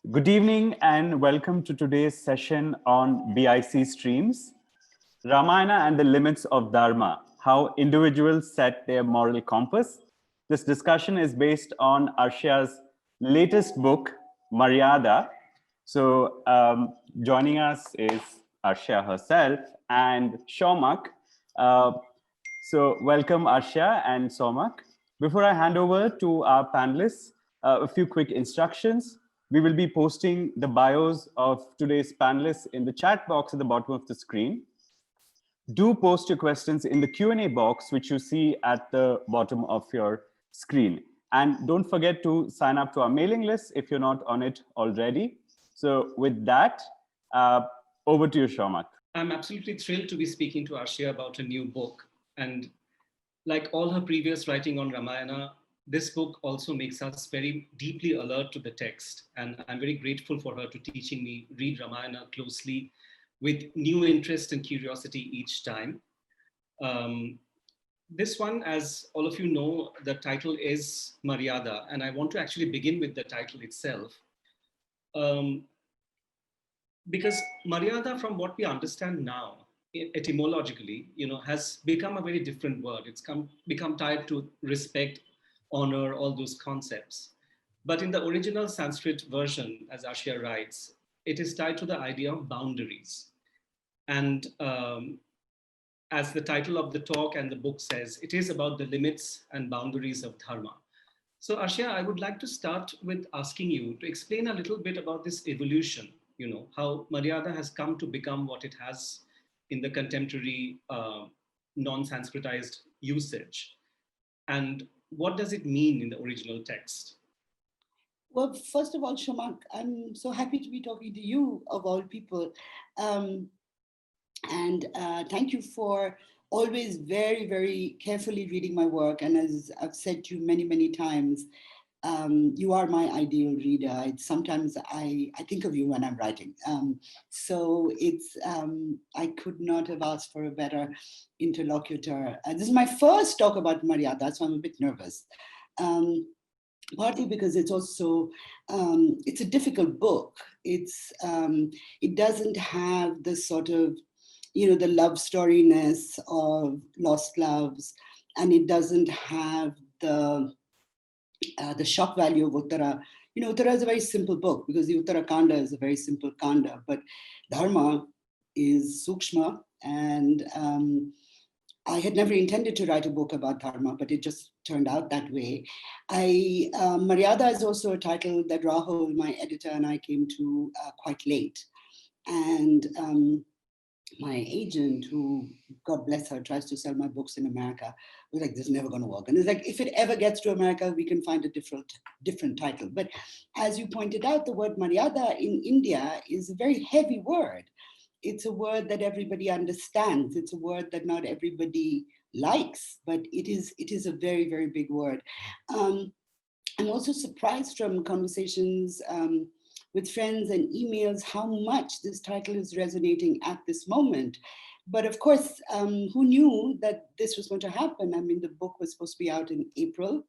Good evening and welcome to today's session on BIC streams, Ramayana and the limits of Dharma, how individuals set their moral compass. This discussion is based on Arshia's latest book, Maryada. So joining us is Arshia herself and Somak. Uh, so welcome Arshia and Somak. Before I hand over to our panelists, a few quick instructions. We will be posting the bios of today's panelists in the chat box at the bottom of the screen. Do post your questions in the Q&A box, which you see at the bottom of your screen. And don't forget to sign up to our mailing list if you're not on it already. So with that, over to you, Somak. I'm absolutely thrilled to be speaking to Arshia about a new book. And like all her previous writing on Ramayana, this book also makes us very deeply alert to the text. And I'm very grateful for her to teaching me read Ramayana closely with new interest and curiosity each time. This one, as all of you know, the title is Maryada. And I want to actually begin with the title itself. Because Maryada, from what we understand now, etymologically, has become a very different word. It's become tied to respect, honor, all those concepts. But in the original Sanskrit version, as Arshia writes, it is tied to the idea of boundaries. And as the title of the talk and the book says, it is about the limits and boundaries of Dharma. So Arshia, I would like to start with asking you to explain a little bit about this evolution, how Maryada has come to become what it has in the contemporary non-Sanskritized usage. And what does it mean in the original text? Well, first of all, Somak, I'm so happy to be talking to you of all people. And thank you for always very, very carefully reading my work. And as I've said to you many, many times, you are my ideal reader. Sometimes I think of you when I'm writing. So it's, I could not have asked for a better interlocutor. This is my first talk about Maryada, so I'm a bit nervous. Partly because it's also, it's a difficult book. It doesn't have the sort of, the love storyness of lost loves, and it doesn't have the shock value of Uttara. Uttara is a very simple book because the Uttara Kanda is a very simple Kanda, but Dharma is Sukshma, and I had never intended to write a book about Dharma, but it just turned out that way. Maryada is also a title that Rahul, my editor, and I came to quite late. And my agent, who, God bless her, tries to sell my books in America, was like, this is never going to work. And it's like, if it ever gets to America, we can find a different title. But as you pointed out, the word Maryada in India is a very heavy word. It's a word that everybody understands. It's a word that not everybody likes, but it is a very, very big word. I'm also surprised from conversations with friends and emails how much this title is resonating at this moment. But of course, who knew that this was going to happen? I mean, the book was supposed to be out in April,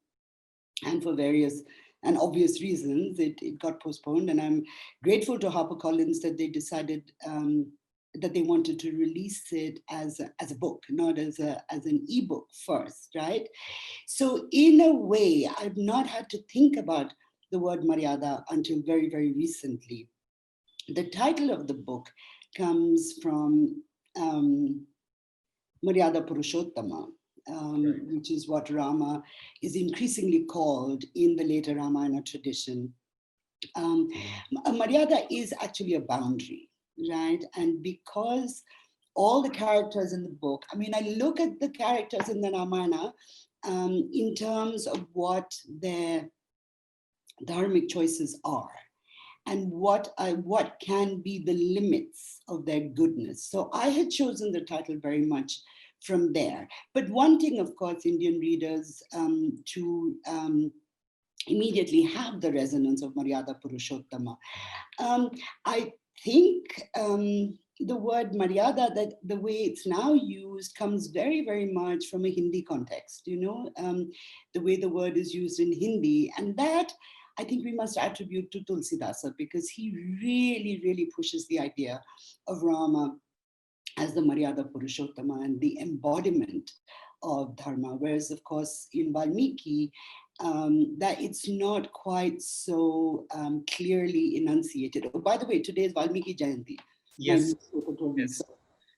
and for various and obvious reasons, it got postponed. And I'm grateful to HarperCollins that they decided that they wanted to release it as a book, not as an ebook first, right? So in a way, I've not had to think about the word Maryada until very, very recently. The title of the book comes from Maryada Purushottama, right, which is what Rama is increasingly called in the later Ramayana tradition. Maryada is actually a boundary, right? And because all the characters in the book, I mean, I look at the characters in the Ramayana in terms of what their dharmic choices are and what can be the limits of their goodness. So I had chosen the title very much from there, but wanting, of course, Indian readers to immediately have the resonance of Maryada Purushottama. I think the word Maryada, that the way it's now used, comes very, very much from a Hindi context, the way the word is used in Hindi. And that, I think we must attribute to Tulsidasa, because he really, really pushes the idea of Rama as the Maryada Purushottama and the embodiment of Dharma. Whereas, of course, in Valmiki, that it's not quite so clearly enunciated. Oh, by the way, today is Valmiki Jayanti. Yes. Yes.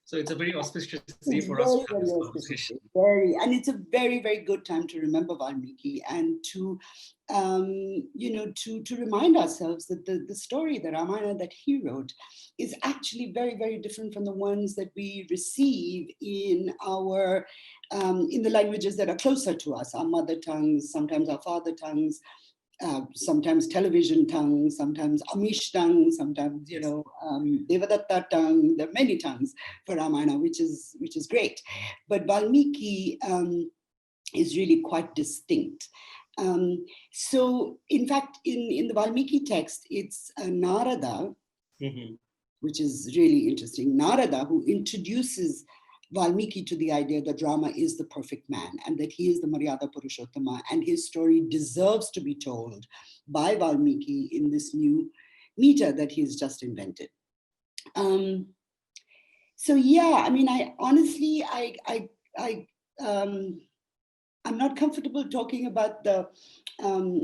So it's a very auspicious day for us to have this conversation. And it's a very, very good time to remember Valmiki and to, to remind ourselves that the story, the Ramayana that he wrote, is actually very, very different from the ones that we receive in our, in the languages that are closer to us, our mother tongues, sometimes our father tongues, sometimes television tongue, sometimes Amish tongue, sometimes, Devadatta tongue. There are many tongues for Ramayana, which is great. But Valmiki is really quite distinct. So, in fact, in the Valmiki text, it's Narada, which is really interesting. Narada, who introduces Valmiki to the idea that Rama is the perfect man and that he is the Maryada Purushottama, and his story deserves to be told by Valmiki in this new meter that he's just invented. So yeah, I mean, I honestly, I'm not comfortable talking about the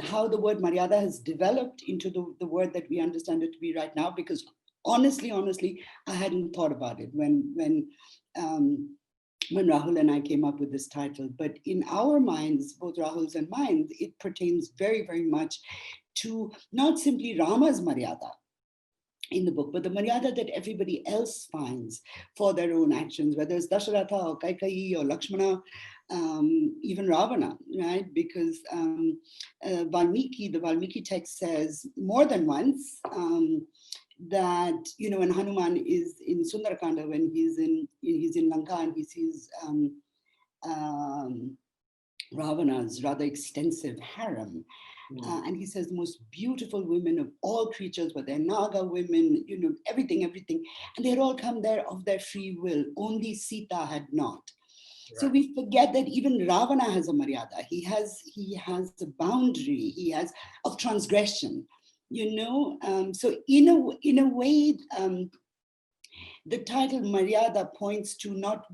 how the word Maryada has developed into the word that we understand it to be right now, because honestly, I hadn't thought about it when Rahul and I came up with this title. But in our minds, both Rahul's and mine, it pertains very, very much to not simply Rama's Maryada in the book, but the Maryada that everybody else finds for their own actions, whether it's Dasharatha or Kaikeyi or Lakshmana, even Ravana, right? Because the Valmiki text says more than once that, when Hanuman is in Sundarakanda, when he's in Lanka and he sees Ravana's rather extensive harem, and he says the most beautiful women of all creatures were there, Naga women, everything, and they had all come there of their free will. Only Sita had not. Right. So we forget that even Ravana has a Maryada. He has a boundary. He has of transgression. So in a way, the title Maryada points to not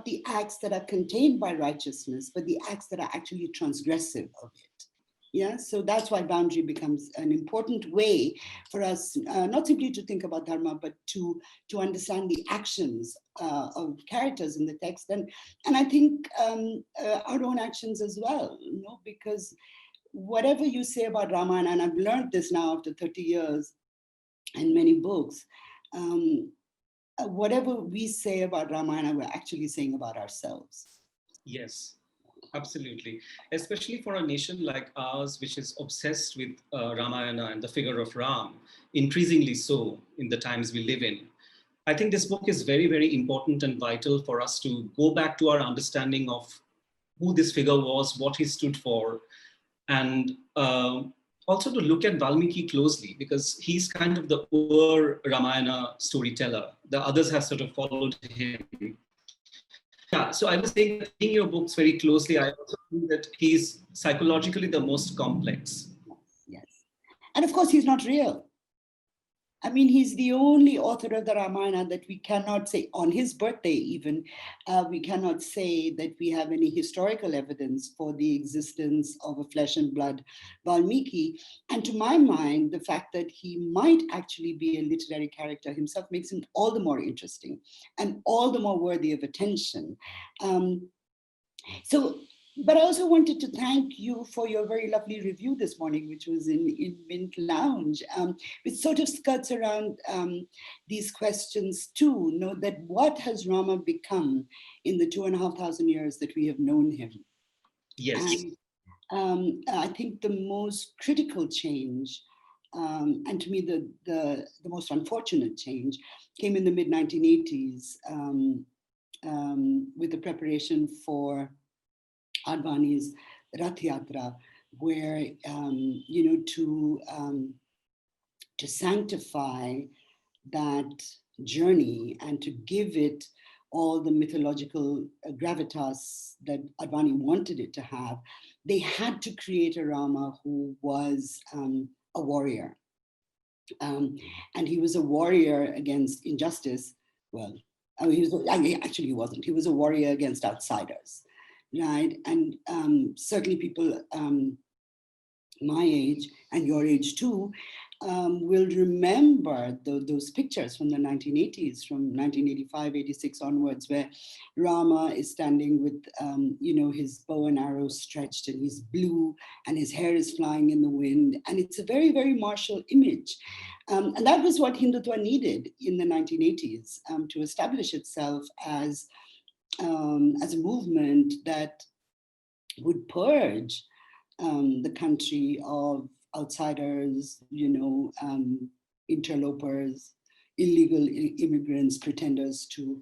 the acts that are contained by righteousness, but the acts that are actually transgressive of it. Yeah, so that's why boundary becomes an important way for us, not simply to think about Dharma, but to understand the actions of characters in the text, and I think our own actions as well, because whatever you say about Ramayana, and I've learned this now after 30 years and many books, whatever we say about Ramayana, we're actually saying about ourselves. Yes, absolutely. Especially for a nation like ours, which is obsessed with Ramayana and the figure of Ram, increasingly so in the times we live in. I think this book is very, very important and vital for us to go back to our understanding of who this figure was, what he stood for, and also to look at Valmiki closely, because he's kind of the Ramayana storyteller. The others have sort of followed him. Yeah, so I was saying that reading your books very closely, I also think that he's psychologically the most complex. Yes. And of course, he's not real. I mean, he's the only author of the Ramayana that we cannot say, on his birthday even, we cannot say that we have any historical evidence for the existence of a flesh and blood Valmiki. And to my mind, the fact that he might actually be a literary character himself makes him all the more interesting and all the more worthy of attention. But I also wanted to thank you for your very lovely review this morning, which was in Mint Lounge, which sort of skirts around these questions too, that what has Rama become in the 2,500 years that we have known him? Yes. And I think the most critical change, and to me the most unfortunate change, came in the mid-1980s with the preparation for Advani's Rath Yatra, where to sanctify that journey and to give it all the mythological gravitas that Advani wanted it to have, they had to create a Rama who was a warrior. And he was a warrior against injustice. Well, I mean, actually he wasn't. He was a warrior against outsiders, right? And certainly people my age and your age too will remember those pictures from the 1980s, from 1985, 86 onwards, where Rama is standing with, his bow and arrow stretched, and he's blue, and his hair is flying in the wind. And it's a very, very martial image. And that was what Hindutva needed in the 1980s to establish itself as a movement that would purge the country of outsiders, interlopers, illegal immigrants, pretenders to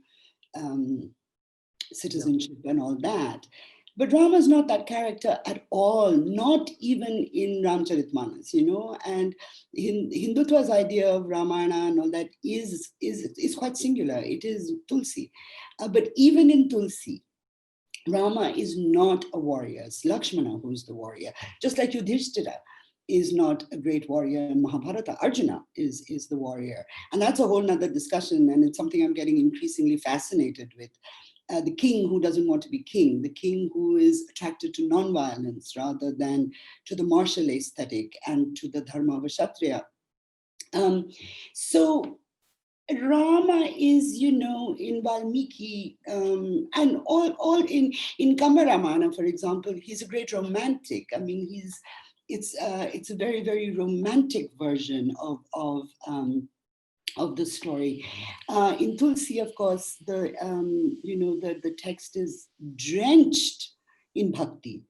citizenship and all that. But Rama is not that character at all, not even in Ramcharitmanas, and Hindutva's idea of Ramayana and all that is quite singular. It is Tulsi. But even in Tulsi, Rama is not a warrior. It's Lakshmana who's the warrior. Just like Yudhishthira is not a great warrior in Mahabharata. Arjuna is the warrior. And that's a whole nother discussion. And it's something I'm getting increasingly fascinated with. The king who doesn't want to be king, the king who is attracted to nonviolence rather than to the martial aesthetic and to the Dharma of a Kshatriya. So Rama is, in Valmiki and all in Kamba Ramayana, for example, he's a great romantic. I mean, it's a very, very romantic version of the story. In Tulsi, of course, the text is drenched in bhakti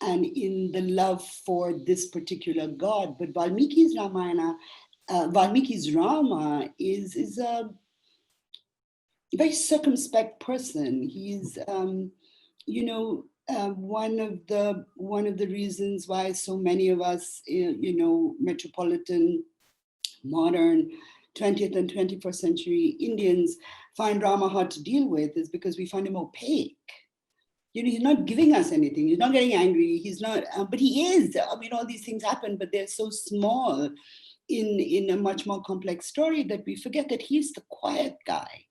and in the love for this particular god. But Valmiki's Ramayana, Valmiki's Rama is a very circumspect person. He's, one of the reasons why so many of us, metropolitan, modern, 20th and 21st century Indians find Rama hard to deal with is because we find him opaque. He's not giving us anything. He's not getting angry. He's not, but he is. I mean, all these things happen, but they're so small in a much more complex story that we forget that he's the quiet guy.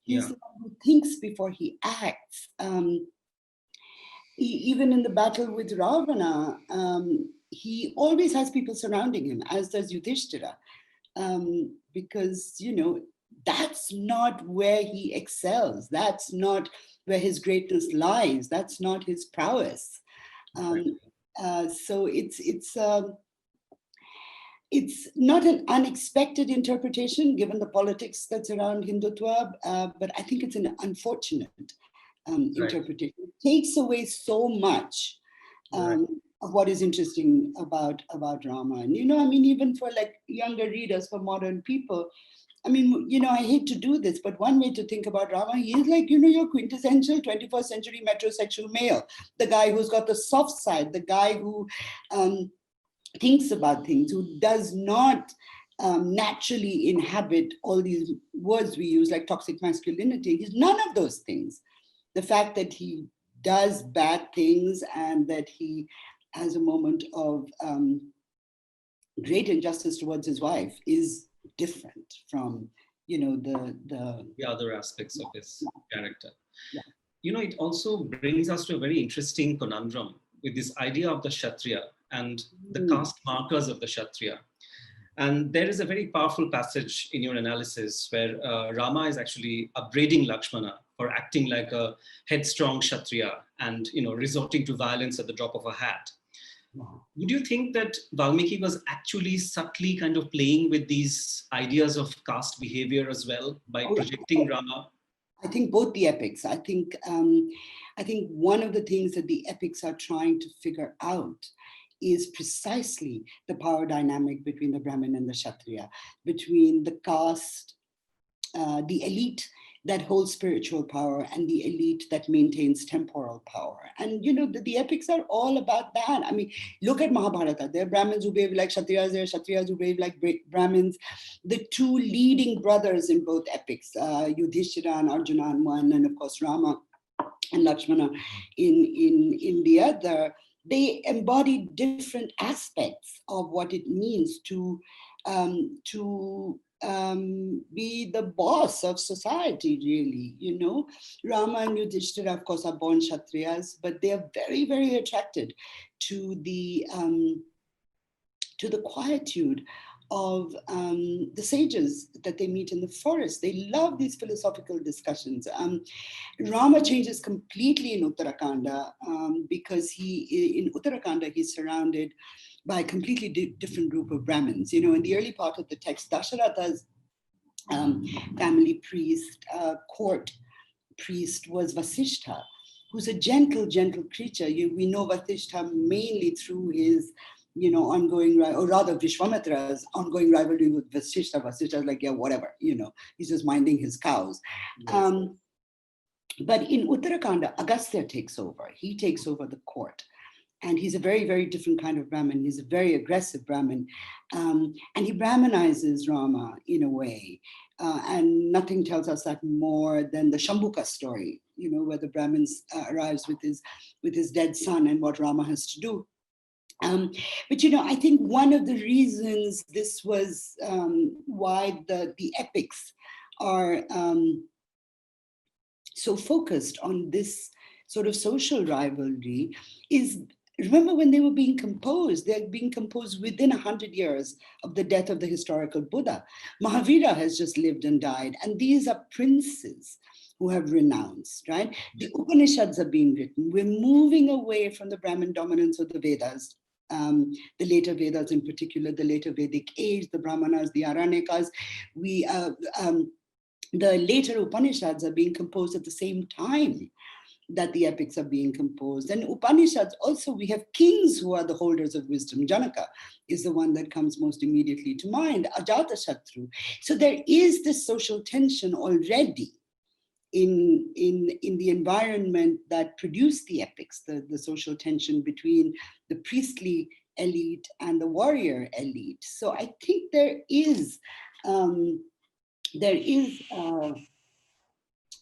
He's the one who thinks before he acts. Even in the battle with Ravana, he always has people surrounding him, as does Yudhishthira. Because, that's not where he excels. That's not where his greatness lies. That's not his prowess. So it's not an unexpected interpretation given the politics that's around Hindutva, but I think it's an unfortunate interpretation. It takes away so much of what is interesting about Rama. And, even for like younger readers, for modern people, I hate to do this, but one way to think about Rama, he is like, your quintessential 21st century metrosexual male, the guy who's got the soft side, the guy who thinks about things, who does not naturally inhabit all these words we use like toxic masculinity. He's none of those things. The fact that he does bad things and that he has a moment of great injustice towards his wife is different from, the other aspects of his character. It also brings us to a very interesting conundrum with this idea of the Kshatriya and the caste markers of the Kshatriya. And there is a very powerful passage in your analysis where Rama is actually upbraiding Lakshmana for acting like a headstrong Kshatriya and resorting to violence at the drop of a hat. Would you think that Valmiki was actually subtly kind of playing with these ideas of caste behavior as well by projecting Rama? I think both the epics. I think one of the things that the epics are trying to figure out is precisely the power dynamic between the Brahmin and the Kshatriya, between the caste, the elite that holds spiritual power and the elite that maintains temporal power. And the epics are all about that. I mean, look at Mahabharata. There are Brahmins who behave like Kshatriyas, there are Kshatriyas who behave like Brahmins. The two leading brothers in both epics, Yudhishthira and Arjuna in one, and of course Rama and Lakshmana in the other, they embody different aspects of what it means to be the boss of society, really. Rama and Yudhishthira, of course, are born Kshatriyas, but they are very, very attracted to the quietude of the sages that they meet in the forest. They love these philosophical discussions. Rama changes completely in Uttarakhanda because in Uttarakhanda he's surrounded by a completely different group of Brahmins. In the early part of the text, Dasharatha's family priest, court priest was Vasishtha, who's a gentle, gentle creature. We know Vasishtha mainly through his ongoing, or rather Vishwamitra's ongoing rivalry with Vasishtha. Vasishtha's like, yeah, whatever, he's just minding his cows. Yes. But in Uttarakhanda, Agastya takes over. He takes over the court. And he's a very, very different kind of Brahmin. He's a very aggressive Brahmin. And he Brahmanizes Rama in a way. And nothing tells us that more than the Shambhuka story, where the Brahmin arrives with his dead son and what Rama has to do. But I think one of the reasons this was why the epics are so focused on this sort of social rivalry is, remember when they were being composed, they're being composed within 100 years of the death of the historical Buddha. Mahavira has just lived and died, and these are princes who have renounced, right? The Upanishads are being written. We're moving away from the Brahmin dominance of the Vedas. The later Vedas in particular, the later Vedic age, the Brahmanas, the Aranyakas, the later Upanishads are being composed at the same time that the epics are being composed. And Upanishads also, we have kings who are the holders of wisdom. Janaka is the one that comes most immediately to mind, Ajatashatru. So there is this social tension already in the environment that produced the epics, the social tension between the priestly elite and the warrior elite. So I think there is an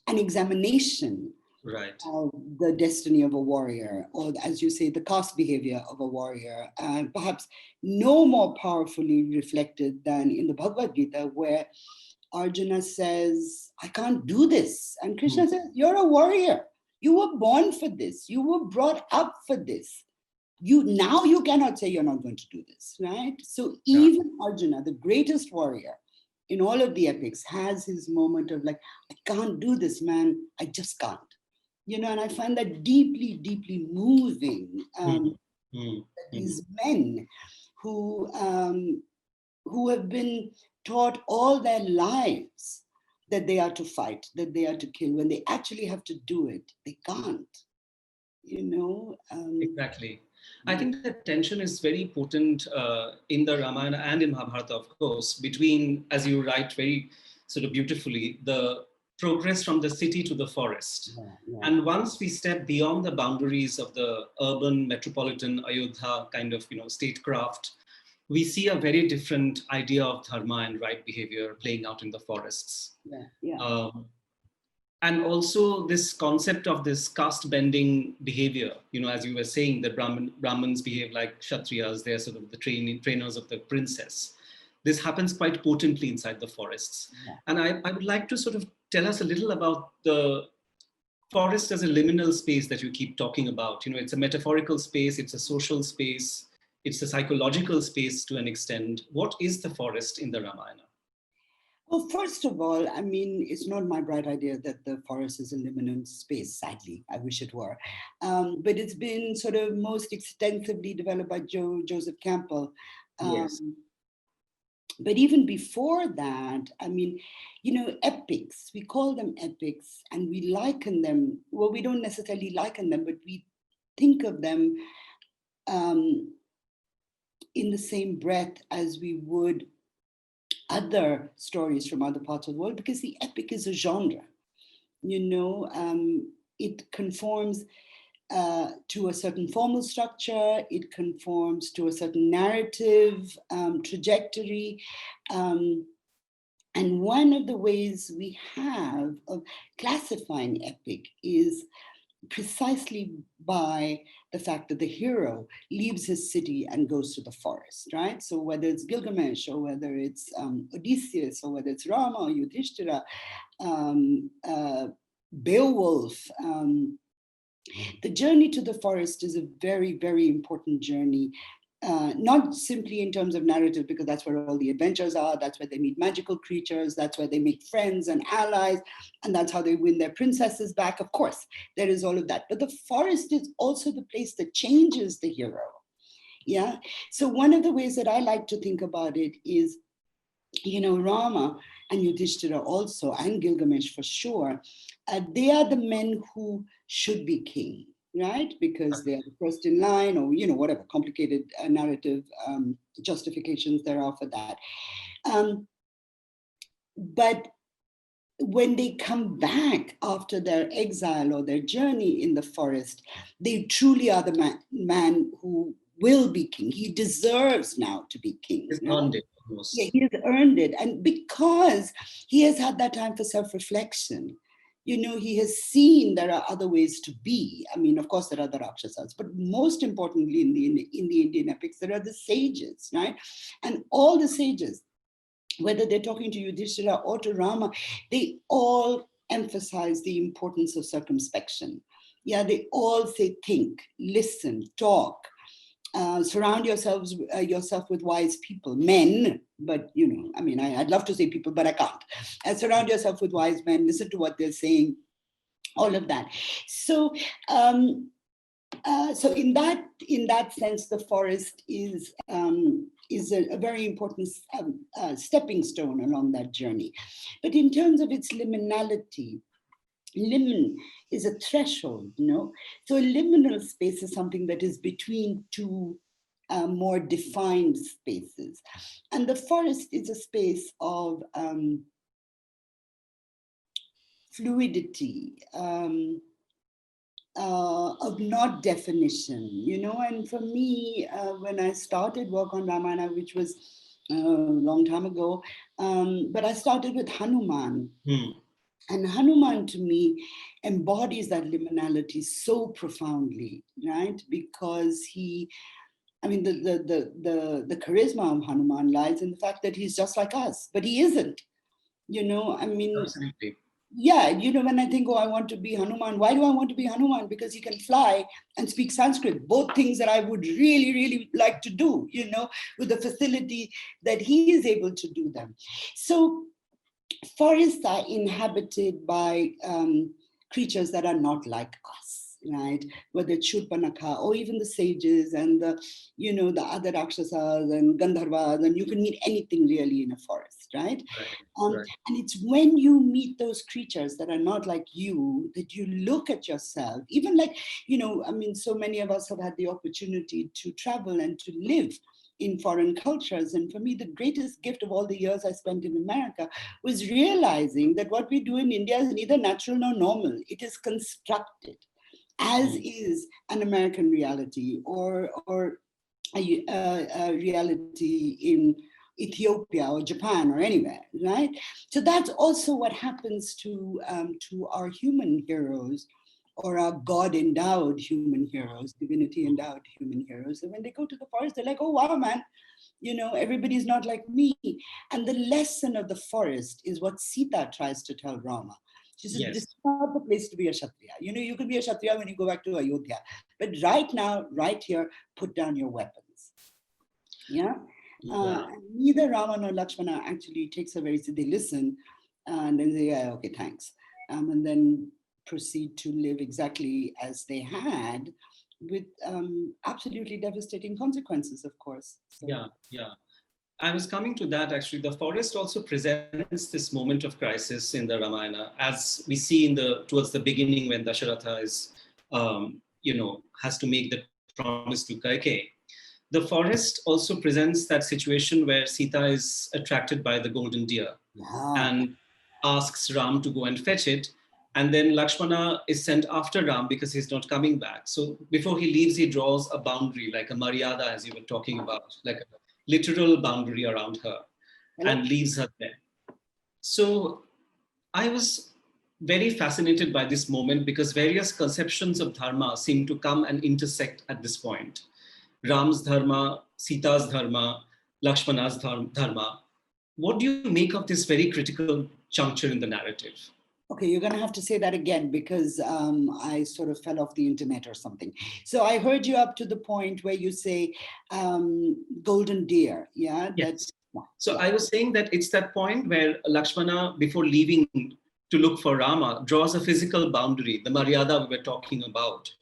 examination of the destiny of a warrior, or as you say, the caste behavior of a warrior, and perhaps no more powerfully reflected than in the Bhagavad Gita, where Arjuna says, I can't do this. And Krishna says, you're a warrior. You were born for this. You were brought up for this. Now you cannot say you're not going to do this, right? So even Arjuna, the greatest warrior in all of the epics, has his moment of like, I can't do this, man. I just can't. And I find that deeply, deeply moving. These men who have been taught all their lives that they are to fight, that they are to kill, when they actually have to do it, they can't, Exactly. I think that tension is very potent in the Ramayana and in Mahabharata, of course, between, as you write very sort of beautifully, the progress from the city to the forest. And once we step beyond the boundaries of the urban, metropolitan Ayodhya kind of, statecraft, we see a very different idea of dharma and right behavior playing out in the forests. And also this concept of this caste bending behavior, as you were saying, the Brahmins behave like Kshatriyas, they're sort of the trainers of the princess. This happens quite potently inside the forests. And I would like to sort of tell us a little about the forest as a liminal space that you keep talking about. It's a metaphorical space, it's a social space, it's a psychological space to an extent. What is the forest in the Ramayana? Well, first of all, I mean, it's not my bright idea that the forest is a liminal space, sadly. I wish it were. But it's been sort of most extensively developed by Joseph Campbell. Yes. But even before that, I mean, epics, we call them epics and we liken them. Well, we don't necessarily liken them, but we think of them in the same breath as we would other stories from other parts of the world, because the epic is a genre. It conforms to a certain formal structure, it conforms to a certain narrative trajectory. And one of the ways we have of classifying epic is precisely by the fact that the hero leaves his city and goes to the forest, right? So whether it's Gilgamesh or whether it's Odysseus or whether it's Rama or Yudhishthira, Beowulf, the journey to the forest is a very, very important journey. Not simply in terms of narrative, because that's where all the adventures are, that's where they meet magical creatures, that's where they make friends and allies, and that's how they win their princesses back. Of course, there is all of that. But the forest is also the place that changes the hero. Yeah. So one of the ways that I like to think about it is, Rama and Yudhishthira also, and Gilgamesh for sure, they are the men who should be king, right? Because they are the first in line, or whatever complicated narrative justifications there are for that. But when they come back after their exile or their journey in the forest, they truly are the man who will be king. He deserves now to be king. He's earned it almost. Yeah, he has earned it. And because he has had that time for self-reflection, he has seen there are other ways to be. I mean, of course, there are the Rakshasas, but most importantly in the Indian epics, there are the sages, right? And all the sages, whether they're talking to Yudhishthira or to Rama, they all emphasize the importance of circumspection. Yeah, they all say, think, listen, talk, surround yourself with wise people, men, but I'd love to say people, but I can't. Surround yourself with wise men, listen to what they're saying, all of that. So so in that sense, the forest is a very important stepping stone along that journey. But in terms of its liminality, limin is a threshold, So a liminal space is something that is between two more defined spaces. And the forest is a space of fluidity, of not definition, and for me, when I started work on Ramayana, which was a long time ago, but I started with Hanuman. And Hanuman, to me, embodies that liminality so profoundly, right? Because the charisma of Hanuman lies in the fact that he's just like us, but he isn't, Absolutely. Yeah, when I think, I want to be Hanuman, why do I want to be Hanuman? Because he can fly and speak Sanskrit, both things that I would really, really like to do, with the facility that he is able to do them. So forests are inhabited by creatures that are not like us, right? Whether it's Shurpanakha or even the sages and the other Rakshasas and Gandharvas, and you can meet anything really in a forest, right? Right. And it's when you meet those creatures that are not like you, that you look at yourself, even like, so many of us have had the opportunity to travel and to live in foreign cultures. And for me, the greatest gift of all the years I spent in America was realizing that what we do in India is neither natural nor normal. It is constructed, as is an American reality or a reality in Ethiopia or Japan or anywhere, right? So that's also what happens to our human heroes, or our God-endowed human heroes, divinity-endowed human heroes. And when they go to the forest, they're like, oh, wow, man, everybody's not like me. And the lesson of the forest is what Sita tries to tell Rama. She says, This is not the place to be a Kshatriya. You can be a Kshatriya when you go back to Ayodhya. But right now, right here, put down your weapons. Yeah? Neither Rama nor Lakshmana actually takes her very seriously. They listen and then say, yeah, okay, thanks. And then proceed to live exactly as they had, with absolutely devastating consequences, of course. So. Yeah. I was coming to that actually. The forest also presents this moment of crisis in the Ramayana, as we see towards the beginning when Dasharatha is, has to make the promise to Kaikeyi. The forest also presents that situation where Sita is attracted by the golden deer and asks Ram to go and fetch it. And then Lakshmana is sent after Ram because he's not coming back. So before he leaves, he draws a boundary, like a Maryada, as you were talking about, like a literal boundary around her, and leaves her there. So I was very fascinated by this moment because various conceptions of Dharma seem to come and intersect at this point. Ram's Dharma, Sita's Dharma, Lakshmana's Dharma. What do you make of this very critical juncture in the narrative? Okay, you're going to have to say that again because I sort of fell off the internet or something. So I heard you up to the point where you say golden deer. Yeah. Yes. So I was saying that it's that point where Lakshmana, before leaving to look for Rama, draws a physical boundary, the Maryada we were talking about,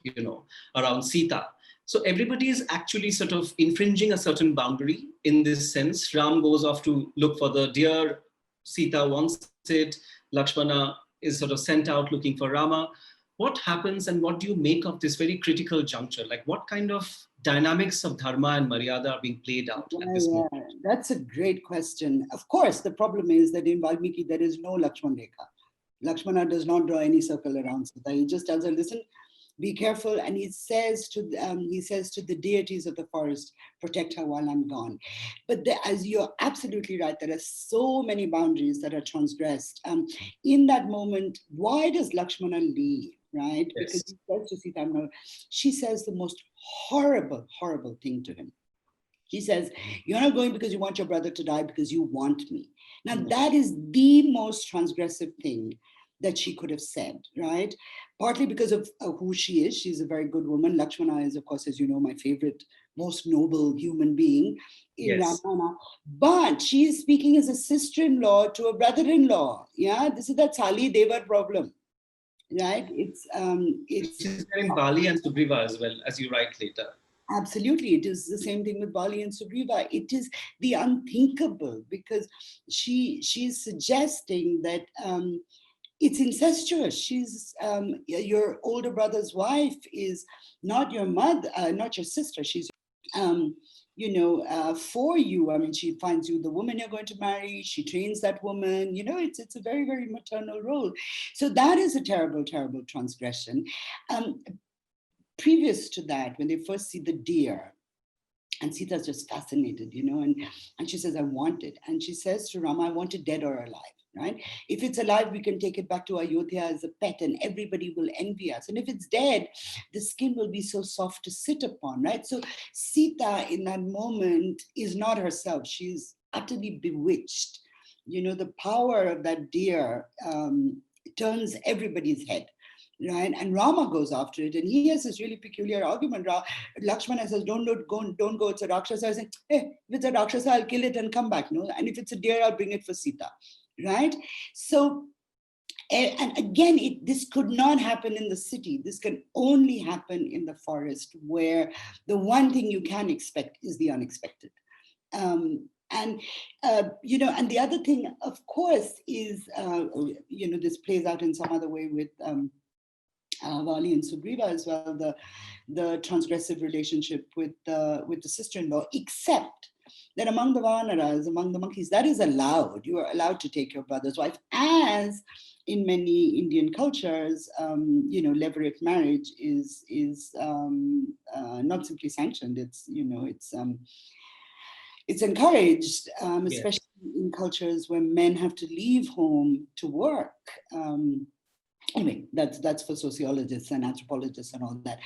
around Sita. So everybody is actually sort of infringing a certain boundary in this sense. Ram goes off to look for the deer. Sita wants it. Lakshmana is sort of sent out looking for Rama. What happens and what do you make of this very critical juncture? Like what kind of dynamics of Dharma and Maryada are being played out at this moment? That's a great question. Of course, the problem is that in Valmiki, there is no Lakshman Rekha. Lakshmana does not draw any circle around Sita. He just tells her, listen, be careful. And he says to the deities of the forest, protect her while I'm gone. But as you're absolutely right, there are so many boundaries that are transgressed. In that moment, why does Lakshmana leave? Right? Yes. Because he says to Sita, she says the most horrible, horrible thing to him. She says, you're not going because you want your brother to die, because you want me. Now, that is the most transgressive thing that she could have said, right? Partly because of who she is. She's a very good woman. Lakshmana is, of course, as you know, my favorite, most noble human being in Ramayana. But she is speaking as a sister-in-law to a brother-in-law. Yeah, this is that Sali Devar problem, right? It's Which is there in Bali and Sugriva as well, as you write later. Absolutely. It is the same thing with Bali and Sugriva. It is the unthinkable because she's suggesting that it's incestuous. She's your older brother's wife is not your mother, not your sister. She's for you. I mean, she finds you the woman you're going to marry. She trains that woman. It's a very, very maternal role. So that is a terrible, terrible transgression. Previous to that, when they first see the deer, and Sita's just fascinated, and she says, I want it. And she says to Rama, I want it dead or alive, right? If it's alive, we can take it back to Ayodhya as a pet and everybody will envy us. And if it's dead, the skin will be so soft to sit upon, right? So Sita in that moment is not herself. She's utterly bewitched. The power of that deer turns everybody's head. Right, and Rama goes after it, and he has this really peculiar argument. Lakshmana says, "Don't go. It's a rakshasa." I say, "Hey, if it's a rakshasa, I'll kill it and come back. No, and if it's a deer, I'll bring it for Sita." Right. So, and again, this could not happen in the city. This can only happen in the forest, where the one thing you can expect is the unexpected. And the other thing, of course, is this plays out in some other way with. Vali and Sugriva as well, the transgressive relationship with the sister-in-law, except that among the Vanaras, among the monkeys, that is allowed. You are allowed to take your brother's wife, as in many Indian cultures, levirate marriage is not simply sanctioned. It's encouraged, especially in cultures where men have to leave home to work. Anyway, that's for sociologists and anthropologists and all that.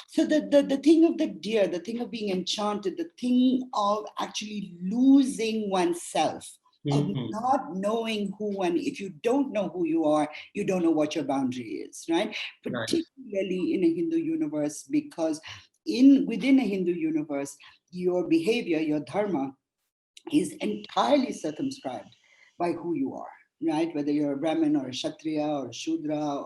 So the thing of the deer, the thing of being enchanted, the thing of actually losing oneself, of not knowing who one, if you don't know who you are, you don't know what your boundary is, right? Particularly in a Hindu universe, because within a Hindu universe, your behavior, your dharma, is entirely circumscribed by who you are. Right, whether you're a Brahmin or a Kshatriya or a Shudra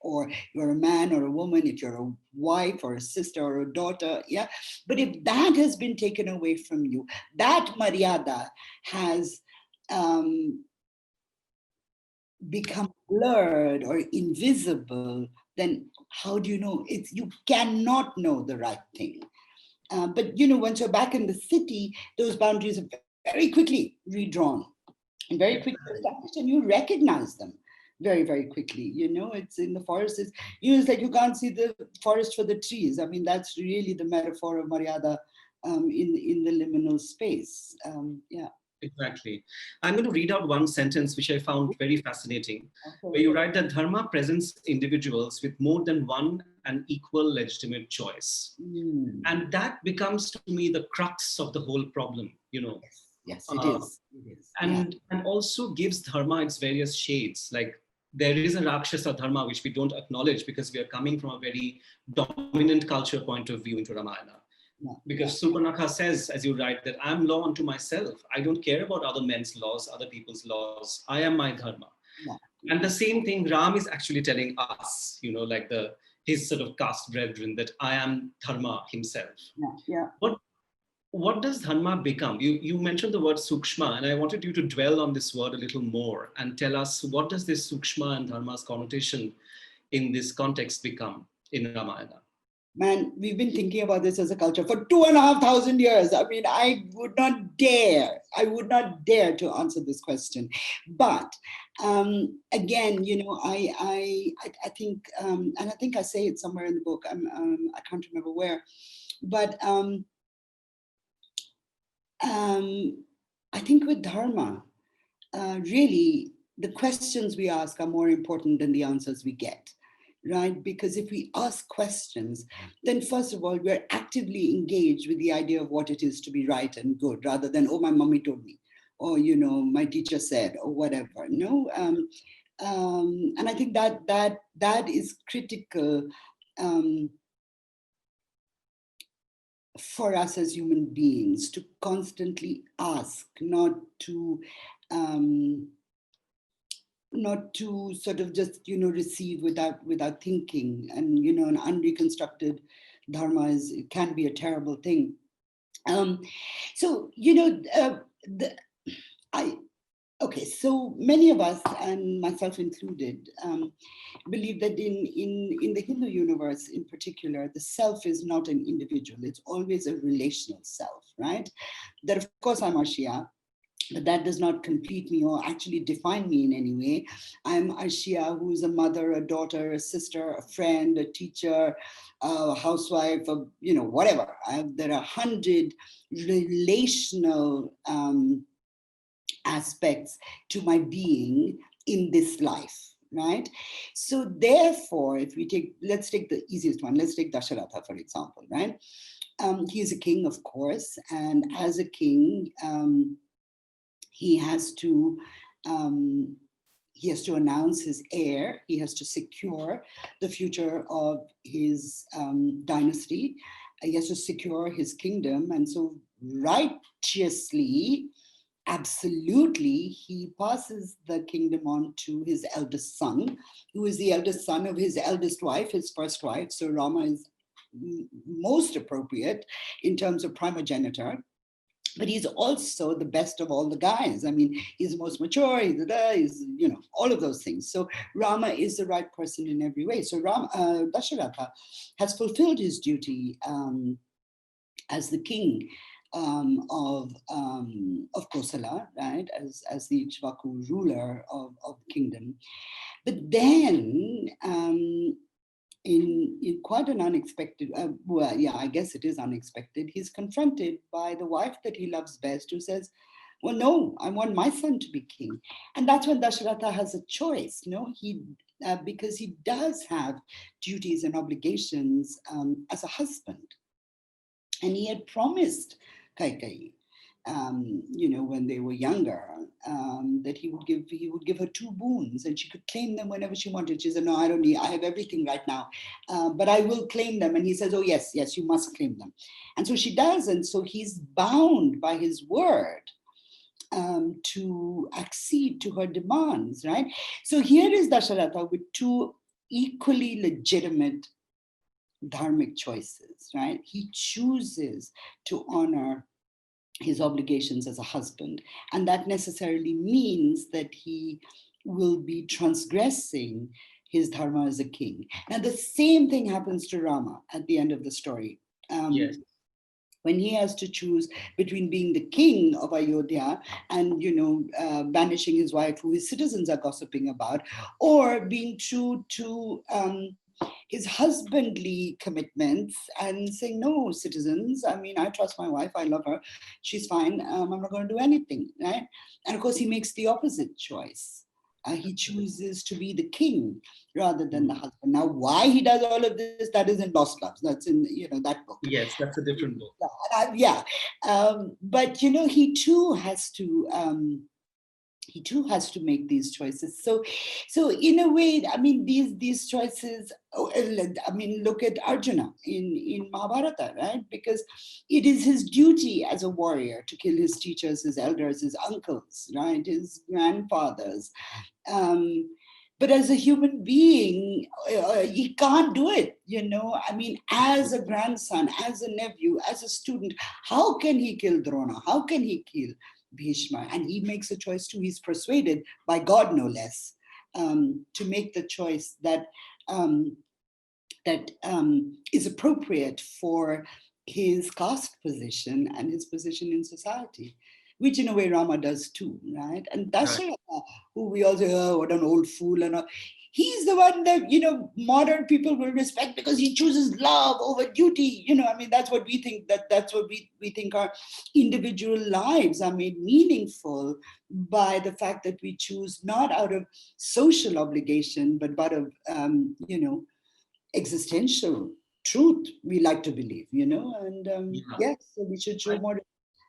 or you're a man or a woman, if you're a wife or a sister or a daughter, yeah. But if that has been taken away from you, that Maryada has become blurred or invisible, then how do you know? You cannot know the right thing. But once you're back in the city, those boundaries are very quickly redrawn. And very quickly established, and you recognize them, very, very quickly. It's in the forest. It's like you can't see the forest for the trees. I mean, that's really the metaphor of Maryada in the liminal space. Yeah. Exactly. I'm going to read out one sentence which I found very fascinating, Okay. where you write that Dharma presents individuals with more than one and equal legitimate choice. And that becomes to me the crux of the whole problem, Yes, it is. And also gives Dharma its various shades. Like there is a Rakshasa Dharma, which we don't acknowledge because we are coming from a very dominant culture point of view into Ramayana. Because Surpanakha says, as you write, that I'm law unto myself. I don't care about other men's laws, other people's laws. I am my dharma. And the same thing Ram is actually telling us, like his sort of caste brethren, that I am dharma himself. What does dharma become? You mentioned the word sukshma, and I wanted you to dwell on this word a little more and tell us, what does this sukshma and dharma's connotation in this context become in Ramayana? Man, we've been thinking about this as a culture for 2,500 years. I mean, I would not dare to answer this question. But again, I think, and I think I say it somewhere in the book. I can't remember where, but I think with Dharma, really, the questions we ask are more important than the answers we get. Right? Because if we ask questions, then first of all, we're actively engaged with the idea of what it is to be right and good, rather than, oh, my mommy told me, or, my teacher said, or whatever. No, and I think that is critical for us as human beings, to constantly ask, not to sort of just receive without thinking. And an unreconstructed dharma can be a terrible thing. So so many of us, and myself included, believe that in the Hindu universe in particular, the self is not an individual. It's always a relational self, right? That of course I'm Arshia, but that does not complete me or actually define me in any way. I'm Arshia, who's a mother, a daughter, a sister, a friend, a teacher, a housewife, whatever. There are 100 relational aspects to my being in this life, right? So therefore, let's take the easiest one. Let's take Dasharatha, for example, right? He's a king, of course, and as a king, he has to announce his heir. He has to secure the future of his dynasty. He has to secure his kingdom. And so righteously, absolutely, he passes the kingdom on to his eldest son, who is the eldest son of his eldest wife, his first wife. So Rama is most appropriate in terms of primogeniture. But he's also the best of all the guys. I mean, he's the most mature, he's all of those things. So Rama is the right person in every way. So Dasharatha has fulfilled his duty as the king of Kosala, right, as the Ikshvaku ruler of the kingdom. But then, in quite an unexpected, I guess it is unexpected, he's confronted by the wife that he loves best, who says, well, no, I want my son to be king. And that's when Dasharatha has a choice, because he does have duties and obligations as a husband. And he had promised Kaikeyi, when they were younger, that he would give her 2 boons and she could claim them whenever she wanted. She said, no, I don't need, I have everything right now, but I will claim them. And he says, oh, yes, you must claim them. And so she does. And so he's bound by his word to accede to her demands, right? So here is Dasharatha with 2 equally legitimate dharmic choices, right? He chooses to honor his obligations as a husband, and that necessarily means that he will be transgressing his dharma as a king. Now, the same thing happens to Rama at the end of the story. Yes. when he has to choose between being the king of Ayodhya and, banishing his wife, who his citizens are gossiping about, or being true to his husbandly commitments and saying, no, citizens, I mean, I trust my wife, I love her, she's fine, I'm not going to do anything, right? And of course, he makes the opposite choice. He chooses to be the king rather than the husband. Now, why he does all of this, that is in Lost Loves. That's in, that book. Yes, that's a different book. Yeah. But, he too has to make these choices. So in a way, I mean, these choices, I mean, look at Arjuna in Mahabharata, right? Because it is his duty as a warrior to kill his teachers, his elders, his uncles, right? His grandfathers. But as a human being, he can't do it, I mean, as a grandson, as a nephew, as a student, how can he kill Drona? How can he kill Bhishma? And he makes a choice too. He's persuaded by God, no less, to make the choice that is appropriate for his caste position and his position in society, which in a way Rama does too, right? And Dasharatha, who we all say, oh, what an old fool, and all, he's the one that, modern people will respect because he chooses love over duty. I mean, that's what we think, that's what we think our individual lives are made meaningful by the fact that we choose not out of social obligation, but out of, existential truth, we like to believe, and yes, so we should show more.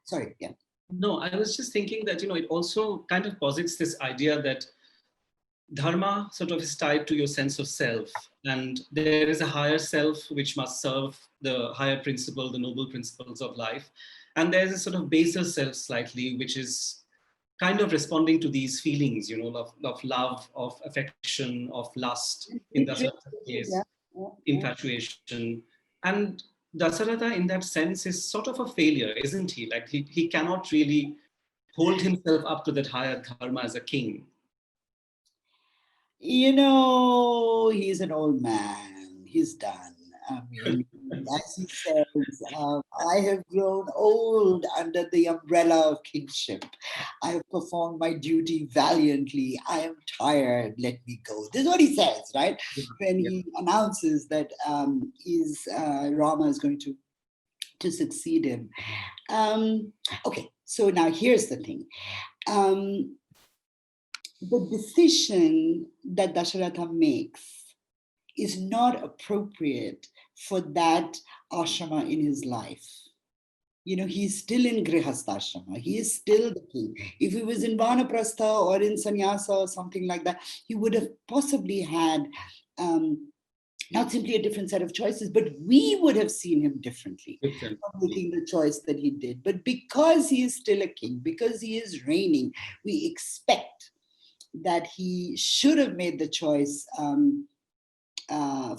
Sorry, yeah. No, I was just thinking that, it also kind of posits this idea that Dharma sort of is tied to your sense of self, and there is a higher self which must serve the higher principle, the noble principles of life. And there's a sort of baser self slightly, which is kind of responding to these feelings, of love, of affection, of lust, in Dasaratha's case, infatuation. And Dasaratha, in that sense, is sort of a failure, isn't he? Like he cannot really hold himself up to that higher dharma as a king. He's an old man. He's done. I mean, as he says, I have grown old under the umbrella of kingship. I have performed my duty valiantly. I am tired. Let me go. This is what he says, right? When he announces that Rama is going to succeed him. Okay, so now here's the thing. The decision that Dasharatha makes is not appropriate for that ashrama in his life. He's still in Grihastha. He is still the king. If he was in Vanaprastha or in Sannyasa or something like that, he would have possibly had not simply a different set of choices, but we would have seen him differently from making the choice that he did. But because he is still a king, because he is reigning, we expect that he should have made the choice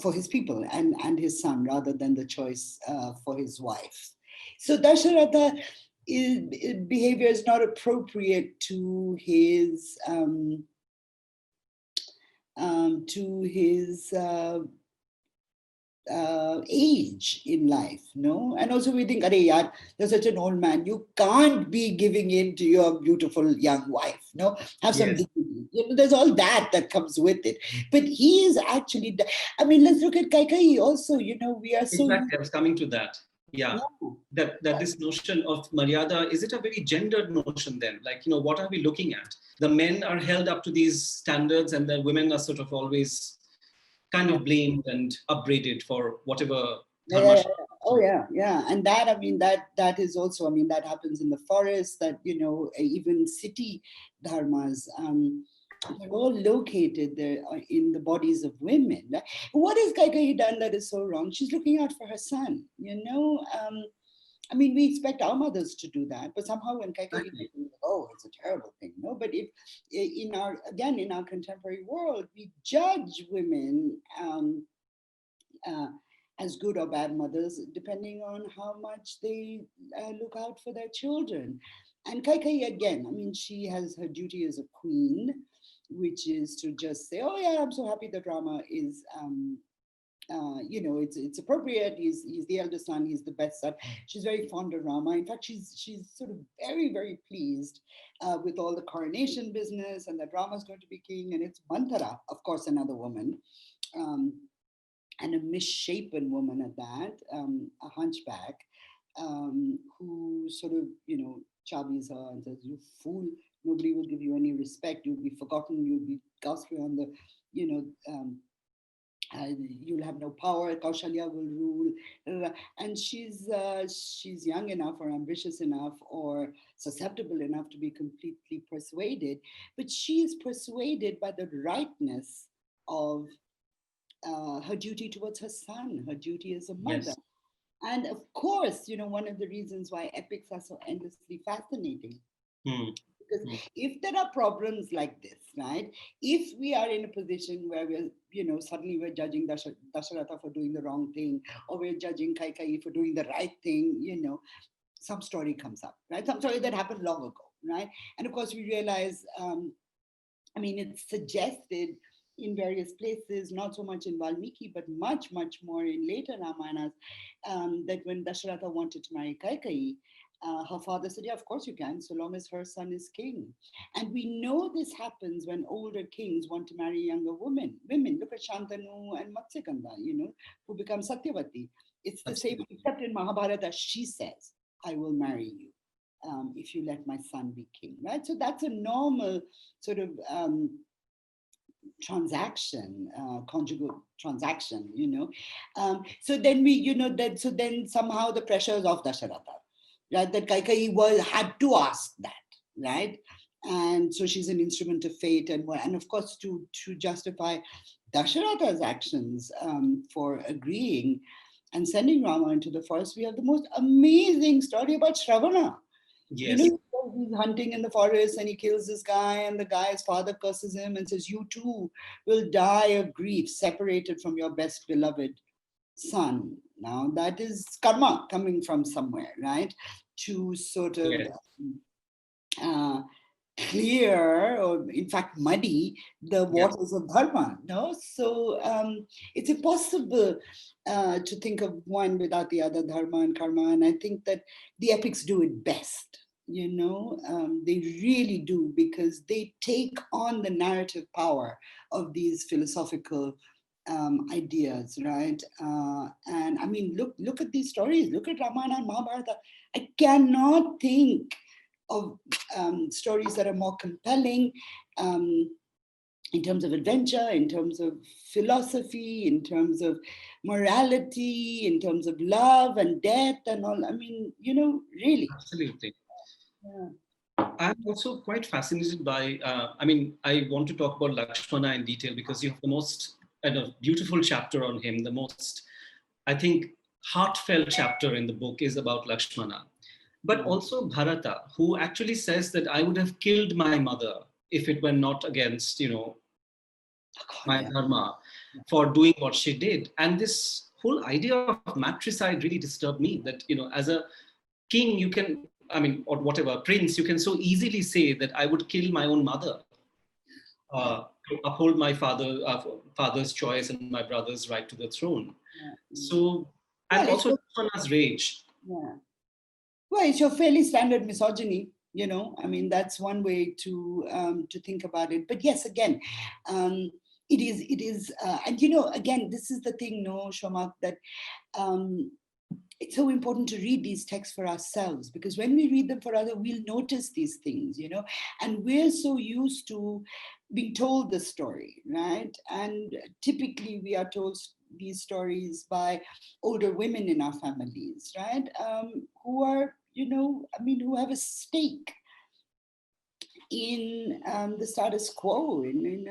for his people and his son rather than the choice for his wife. So Dasharatha behavior is not appropriate to his age in life, no? And also we think, yaar, you're such an old man, you can't be giving in to your beautiful young wife, no? Have some dignity. There's all that comes with it. But he is actually, I mean, let's look at Kaikeyi also, we are so... Exactly, I was coming to that. Yeah, that this notion of Maryada, is it a very gendered notion then? Like, what are we looking at? The men are held up to these standards and the women are sort of always kind of blamed and upbraided for whatever. Oh yeah. And that, I mean, that is also, I mean, that happens in the forest, that, even city dharmas, they're all located there in the bodies of women. What has Kaikeyi done that is so wrong? She's looking out for her son, I mean, we expect our mothers to do that, but somehow when Kaikeyi, oh, it's a terrible thing, no? But if in our contemporary world, we judge women as good or bad mothers, depending on how much they look out for their children. And Kaikeyi, again, I mean, she has her duty as a queen, which is to just say, oh yeah, I'm so happy that Rama is it's appropriate. He's the eldest son. He's the best son. She's very fond of Rama. In fact, she's sort of very, very pleased with all the coronation business and that Rama's going to be king. And it's Manthara, of course, another woman, and a misshapen woman at that, a hunchback, who sort of, chabies her and says, "You fool! Nobody will give you any respect. You'll be forgotten. You'll be cast on the, you know." You'll have no power. Kaushalya will rule, and she's young enough, or ambitious enough, or susceptible enough to be completely persuaded. But she is persuaded by the rightness of her duty towards her son, her duty as a mother. Yes. And of course, one of the reasons why epics are so endlessly fascinating. Because if there are problems like this, right? If we are in a position where suddenly we're judging Dasharatha for doing the wrong thing, or we're judging Kaikeyi for doing the right thing, some story comes up, right? Some story that happened long ago, right? And of course, we realize, it's suggested in various places, not so much in Valmiki, but much, much more in later Ramayanas, that when Dasharatha wanted to marry Kaikeyi, her father said, "Yeah, of course you can, so long as her son is king." And we know this happens when older kings want to marry younger women. Look at Shantanu and Matsyagandha, who become Satyavati. It's the same, except in Mahabharata, she says, "I will marry you if you let my son be king," right? So that's a normal sort of transaction, conjugal transaction, so then then somehow the pressures of Dasharatha, right? That Kaikeyi had to ask that, right? And so she's an instrument of fate, and of course to justify Dasharatha's actions for agreeing and sending Rama into the forest, we have the most amazing story about Shravana. Yes. He's hunting in the forest and he kills this guy, and the guy's father curses him and says, "You too will die of grief, separated from your best beloved son." Now that is karma coming from somewhere, right? To sort of clear, or in fact muddy, the waters of dharma. No, so it's impossible to think of one without the other, dharma and karma. And I think that the epics do it best. They really do, because they take on the narrative power of these philosophical ideas, right? And I mean, look at these stories. Look at Ramayana and Mahabharata. I cannot think of stories that are more compelling in terms of adventure, in terms of philosophy, in terms of morality, in terms of love and death and all. I mean, really. Absolutely. Yeah. I'm also quite fascinated by, I want to talk about Lakshmana in detail because you have the most beautiful chapter on him. The most, I think, heartfelt chapter in the book is about Lakshmana. But also Bharata, who actually says that I would have killed my mother if it were not against, my dharma for doing what she did. And this whole idea of matricide really disturbed me, that, as a king, you can, or whatever, prince, you can so easily say that I would kill my own mother to uphold my father's choice and my brother's right to the throne. So, and also Lakshmana's rage. Yeah. Well, it's your fairly standard misogyny, that's one way to think about it. But yes, again, it is, and again, this is the thing, no, Somak, that it's so important to read these texts for ourselves, because when we read them for others, we'll notice these things, and we're so used to being told the story, right? And typically we are told these stories by older women in our families, right? Who are, who have a stake in the status quo, in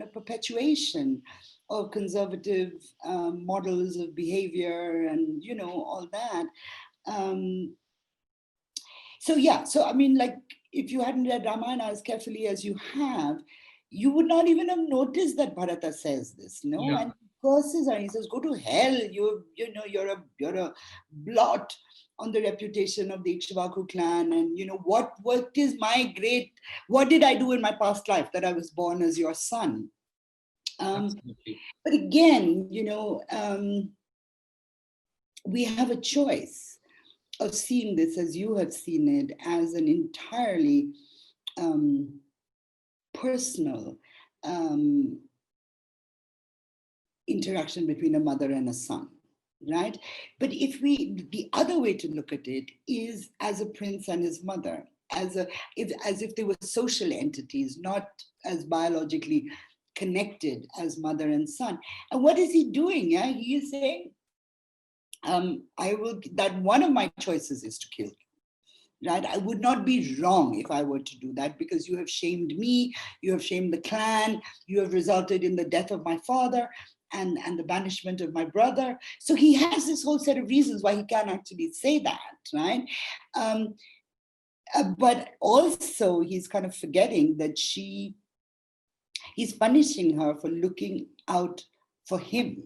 a perpetuation of conservative models of behavior and, all that. If you hadn't read Ramayana as carefully as you have, you would not even have noticed that Bharata says this, no? Yeah. And curses her. He says, "Go to hell. You're a blot on the reputation of the Ikshvaku clan. And what did I do in my past life that I was born as your son?" Absolutely. But again, we have a choice of seeing this as you have seen it, as an entirely personal interaction between a mother and a son, right? But the other way to look at it is as a prince and his mother, as if they were social entities, not as biologically connected as mother and son. And what is he doing? Yeah, he is saying, that one of my choices is to kill you, right? I would not be wrong if I were to do that, because you have shamed me, you have shamed the clan, you have resulted in the death of my father and the banishment of my brother. So he has this whole set of reasons why he can actually say that, right? But also he's kind of forgetting that he's punishing her for looking out for him.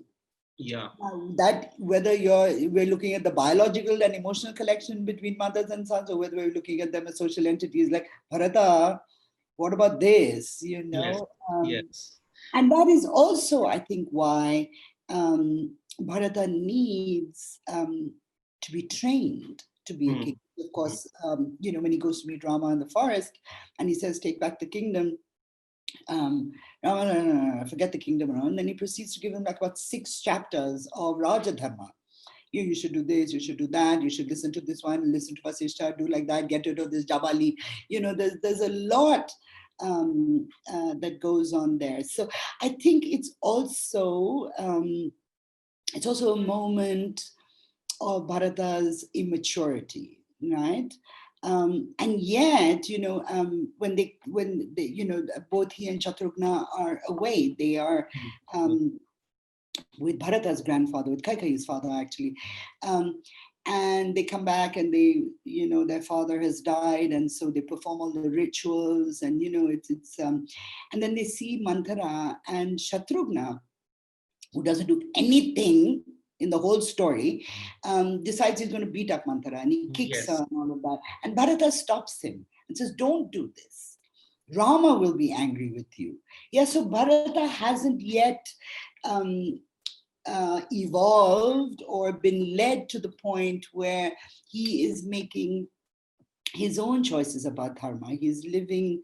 Yeah. That whether we're looking at the biological and emotional connection between mothers and sons, or whether we're looking at them as social entities, like Bharata, what about this? Yes. Yes. And that is also, I think, why Bharata needs to be trained to be a king. Of course, when he goes to meet Rama in the forest, and he says, "Take back the kingdom." No, forget the kingdom. And then he proceeds to give him like about 6 chapters of Raja Dharma. You should do this, you should do that, you should listen to this one, listen to Vasishta, do like that, get rid of this Jabali. There's a lot that goes on there. So I think it's also a moment of Bharata's immaturity, right? And yet, when they, both he and Shatrughna are away, they are with Bharata's grandfather, with Kaikeyi's father, actually. And they come back and their father has died. And so they perform all the rituals and, and then they see Manthara, and Shatrughna, who doesn't do anything in the whole story, decides he's going to beat up Manthara, and he kicks her and all of that. And Bharata stops him and says, "Don't do this. Rama will be angry with you." Yeah, so Bharata hasn't yet evolved or been led to the point where he is making his own choices about dharma. He's living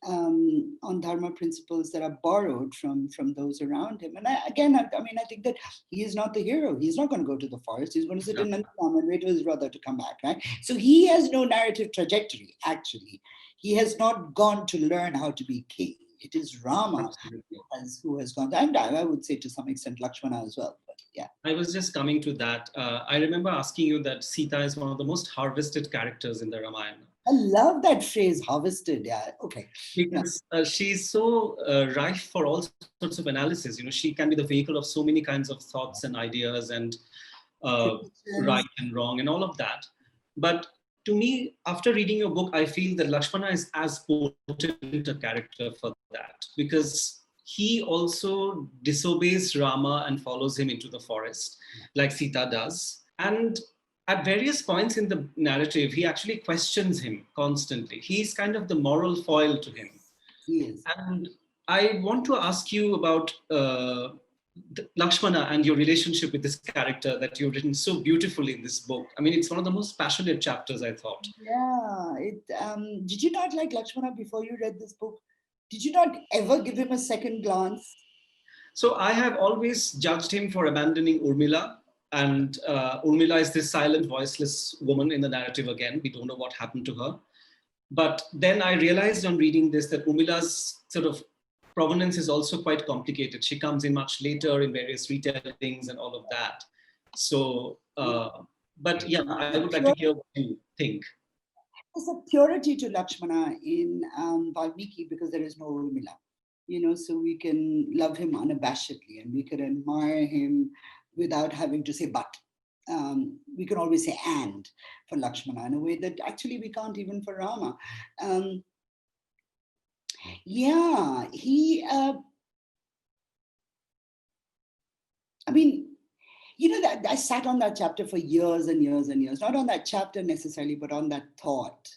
on dharma principles that are borrowed from those around him. And I think that he is not the hero. He's not going to go to the forest. He's going to sit in Nandam and wait for his brother to come back, right? So he has no narrative trajectory, actually. He has not gone to learn how to be king. It is Rama who has gone. And I would say to some extent Lakshmana as well. But yeah. I was just coming to that. I remember asking you that Sita is one of the most harvested characters in the Ramayana. I love that phrase, harvested. Yeah, okay. Because she's so rife for all sorts of analysis. She can be the vehicle of so many kinds of thoughts and ideas and right and wrong and all of that. But to me, after reading your book, I feel that Lakshmana is as potent a character for that, because he also disobeys Rama and follows him into the forest, like Sita does. And at various points in the narrative, he actually questions him constantly. He's kind of the moral foil to him. Yes. And I want to ask you about Lakshmana and your relationship with this character that you've written so beautifully in this book. I mean, it's one of the most passionate chapters, I thought. Yeah. Did you not like Lakshmana before you read this book? Did you not ever give him a second glance? So I have always judged him for abandoning Urmila. And Urmila is this silent, voiceless woman in the narrative again. We don't know what happened to her. But then I realized on reading this that Urmila's sort of provenance is also quite complicated. She comes in much later in various retellings and all of that. So, but yeah, I would like to hear what you think. There's a purity to Lakshmana in Valmiki because there is no Urmila. So we can love him unabashedly and we can admire him without having to say but. We can always say and for Lakshmana in a way that actually we can't even for Rama. That I sat on that chapter for years and years and years, not on that chapter necessarily, but on that thought.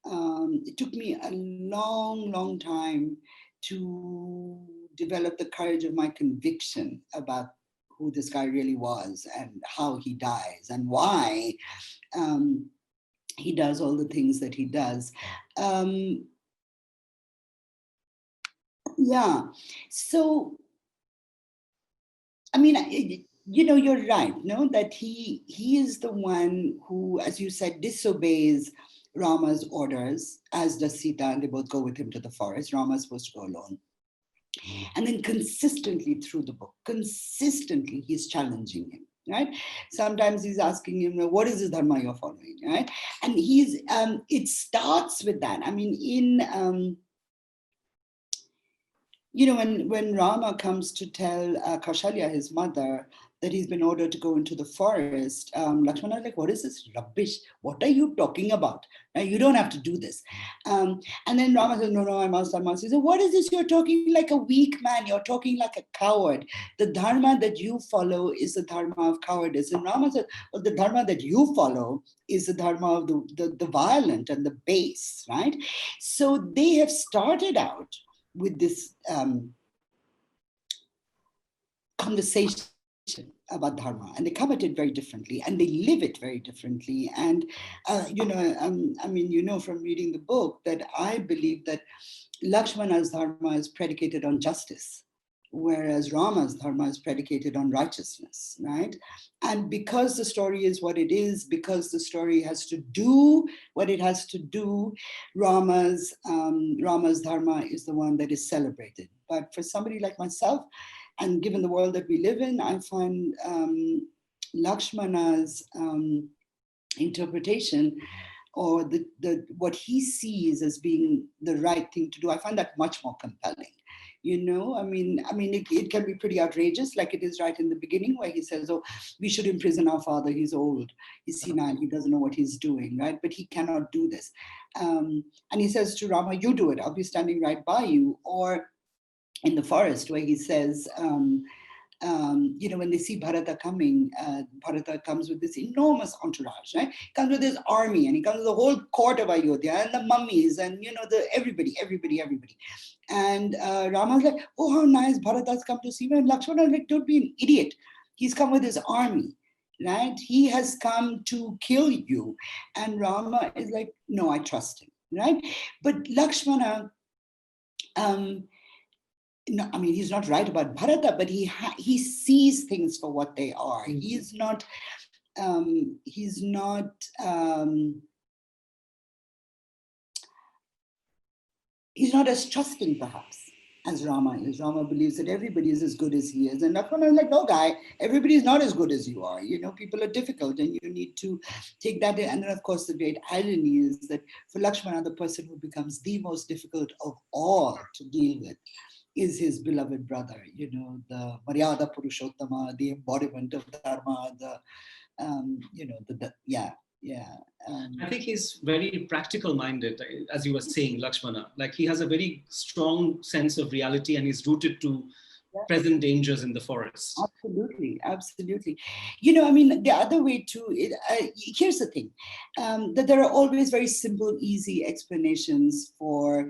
It took me a long, long time to develop the courage of my conviction about who this guy really was and how he dies and why he does all the things that he does. Yeah, so, I mean, you're right, no? That he is the one who, as you said, disobeys Rama's orders, as does Sita, and they both go with him to the forest. Rama is supposed to go alone. And then consistently through the book, consistently he's challenging him, right? Sometimes he's asking him, what is this dharma you're following, right? And it starts with that. I mean, in, when Rama comes to tell Kaushalya, his mother, that he's been ordered to go into the forest, Lakshmana is like, what is this rubbish? What are you talking about? You don't have to do this. And then Rama says, no, I must. He says, what is this? You're talking like a weak man. You're talking like a coward. The dharma that you follow is the dharma of cowardice. And Rama says, well, the dharma that you follow is the dharma of the violent and the base, right? So they have started out with this conversation about dharma, and they come at it very differently, and they live it very differently. And from reading the book, that I believe that Lakshmana's dharma is predicated on justice, whereas Rama's dharma is predicated on righteousness, right? And because the story is what it is, because the story has to do what it has to do, Rama's dharma is the one that is celebrated. But for somebody like myself, and given the world that we live in, I find Lakshmana's interpretation, or the what he sees as being the right thing to do, I find that much more compelling. It can be pretty outrageous, like it is right in the beginning, where he says, oh, we should imprison our father, he's old, he's senile, he doesn't know what he's doing, right? But he cannot do this. And he says to Rama, you do it, I'll be standing right by you. Or in the forest, where he says, when they see Bharata coming, Bharata comes with this enormous entourage, right? He comes with his army, and he comes with the whole court of Ayodhya, and the mummies, and everybody. And Rama's like, oh, how nice, Bharata's come to see me. And Lakshmana is like, don't be an idiot. He's come with his army, right? He has come to kill you. And Rama is like, no, I trust him, right? But Lakshmana, he's not right about Bharata, but he sees things for what they are. Mm-hmm. He's not as trusting, perhaps, as Rama is. Rama believes that everybody is as good as he is. And Lakshmana is like, no, guy, everybody is not as good as you are. People are difficult, and you need to take that in. And then, of course, the great irony is that for Lakshmana, the person who becomes the most difficult of all to deal with is his beloved brother, the Maryada Purushottama, the embodiment of Dharma, I think he's very practical minded, as you were saying, Lakshmana. Like, he has a very strong sense of reality, and he's rooted to present dangers in the forest. Absolutely. The other way too, here's the thing, that there are always very simple, easy explanations for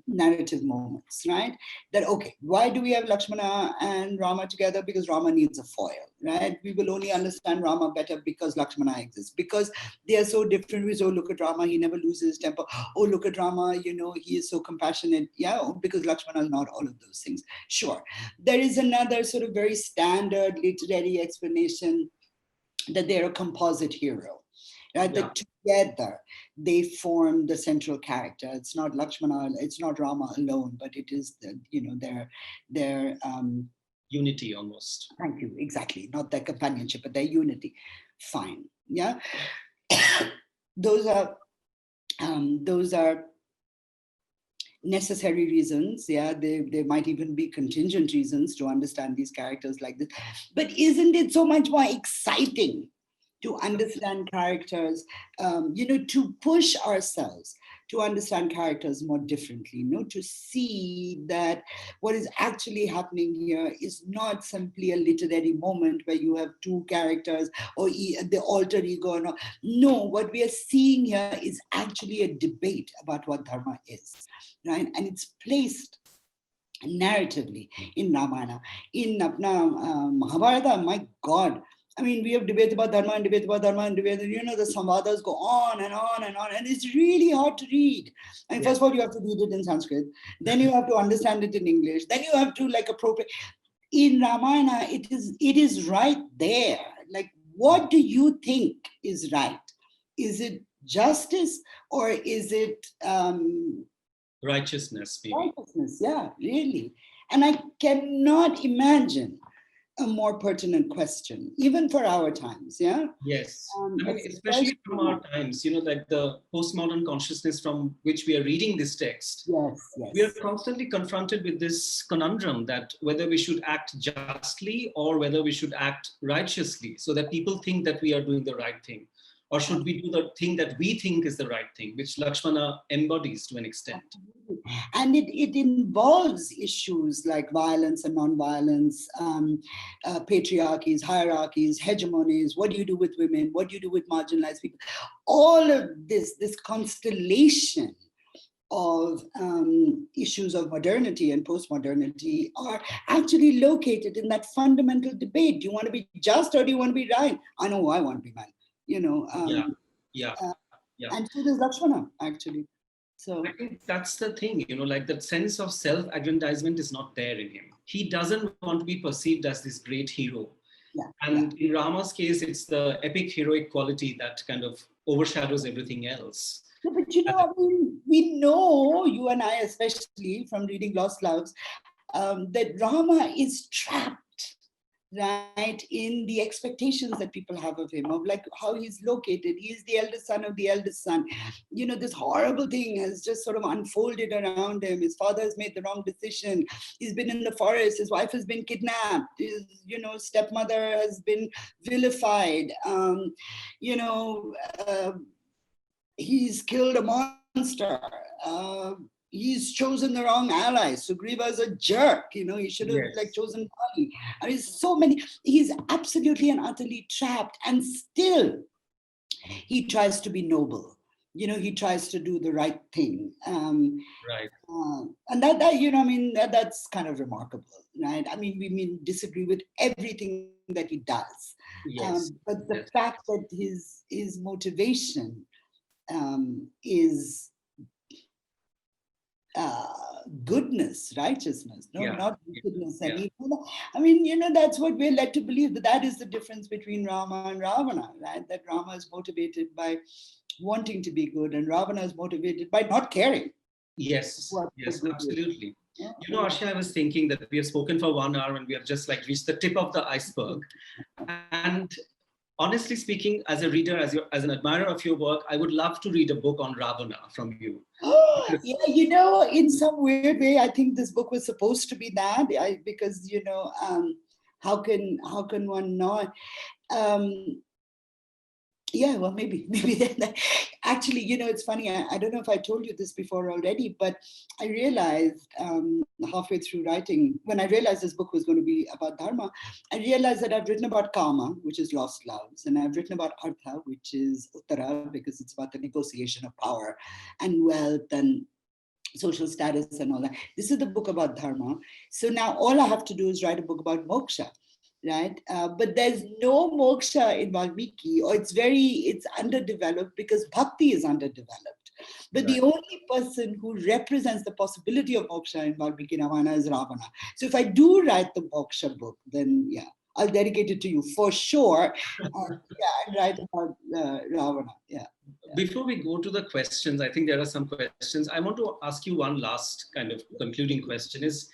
narrative moments, right? That, okay, why do we have Lakshmana and Rama together? Because Rama needs a foil, right? We will only understand Rama better because Lakshmana exists. Because they are so different. We say, oh, look at Rama, he never loses his temper. Oh, look at Rama, he is so compassionate. Yeah, because Lakshmana is not all of those things. Sure. There is another sort of very standard literary explanation that they're a composite hero. Right? Yeah. That together they form the central character. It's not Lakshmana, it's not Rama alone, but it is their unity almost. Thank you, exactly. Not their companionship, but their unity. Fine. Yeah. Those are necessary reasons. Yeah, there might even be contingent reasons to understand these characters like this. But isn't it so much more exciting to understand characters, to push ourselves to understand characters more differently, to see that what is actually happening here is not simply a literary moment where you have two characters or the alter ego. No, what we are seeing here is actually a debate about what Dharma is, right? And it's placed narratively in Ramayana. In Apna Mahabharata, my God, I mean, we have debate about Dharma and debate about Dharma and debate, the samvadas go on and on and on, and it's really hard to read. I mean, first of all, you have to read it in Sanskrit, then you have to understand it in English, then you have to appropriate. In Ramayana, it is right there. Like, what do you think is right? Is it justice or is it righteousness? Maybe. Righteousness, yeah, really. And I cannot imagine a more pertinent question, even for our times, yeah? Yes, I mean, especially from our times, like the postmodern consciousness from which we are reading this text. Yes. We are constantly confronted with this conundrum that whether we should act justly or whether we should act righteously, so that people think that we are doing the right thing. Or should we do the thing that we think is the right thing, which Lakshmana embodies to an extent. And it involves issues like violence and non-violence, patriarchies, hierarchies, hegemonies. What do you do with women? What do you do with marginalized people? All of this constellation of issues of modernity and postmodernity are actually located in that fundamental debate. Do you want to be just or do you want to be right? I know I want to be right. And so does Lakshmana, actually. So I think that's the thing, like that sense of self-aggrandizement is not there in him. He doesn't want to be perceived as this great hero. In Rama's case, it's the epic heroic quality that kind of overshadows everything else. Yeah, but we know, you and I especially from reading Lost Loves, that Rama is trapped, right, in the expectations that people have of him, of how he's located. He is the eldest son of the eldest son. This horrible thing has just sort of unfolded around him. His father has made the wrong decision. He's been in the forest. His wife has been kidnapped. His, stepmother has been vilified. He's killed a monster. He's chosen the wrong ally. Sugriva is a jerk. He should have chosen Bali. I mean, so many. He's absolutely and utterly trapped, and still he tries to be noble. He tries to do the right thing. Right. And that's kind of remarkable, right? I mean, we disagree with everything that he does. Yes. But the fact that his motivation is goodness, righteousness, not goodness and evil. I mean, that's what we're led to believe, that is the difference between Rama and Ravana, right? That Rama is motivated by wanting to be good and Ravana is motivated by not caring. Yes, absolutely. Yeah. Arshia, I was thinking that we have spoken for 1 hour and we have just reached the tip of the iceberg. And honestly speaking, as a reader, as an admirer of your work, I would love to read a book on Ravana from you. Yeah, in some weird way, I think this book was supposed to be that, because how can one not? Yeah, well, maybe. Actually, it's funny. I don't know if I told you this before already, but I realized halfway through writing, when I realized this book was going to be about Dharma, I realized that I've written about Kama, which is lost loves, and I've written about Artha, which is Uttara, because it's about the negotiation of power and wealth and social status and all that. This is the book about Dharma. So now all I have to do is write a book about moksha. Right, but there's no moksha in Valmiki, or it's underdeveloped because bhakti is underdeveloped. But the only person who represents the possibility of moksha in Valmiki Ramayana is Ravana. So if I do write the moksha book, then I'll dedicate it to you for sure. And write about Ravana. Yeah. Before we go to the questions, I think there are some questions. I want to ask you one last kind of concluding question is,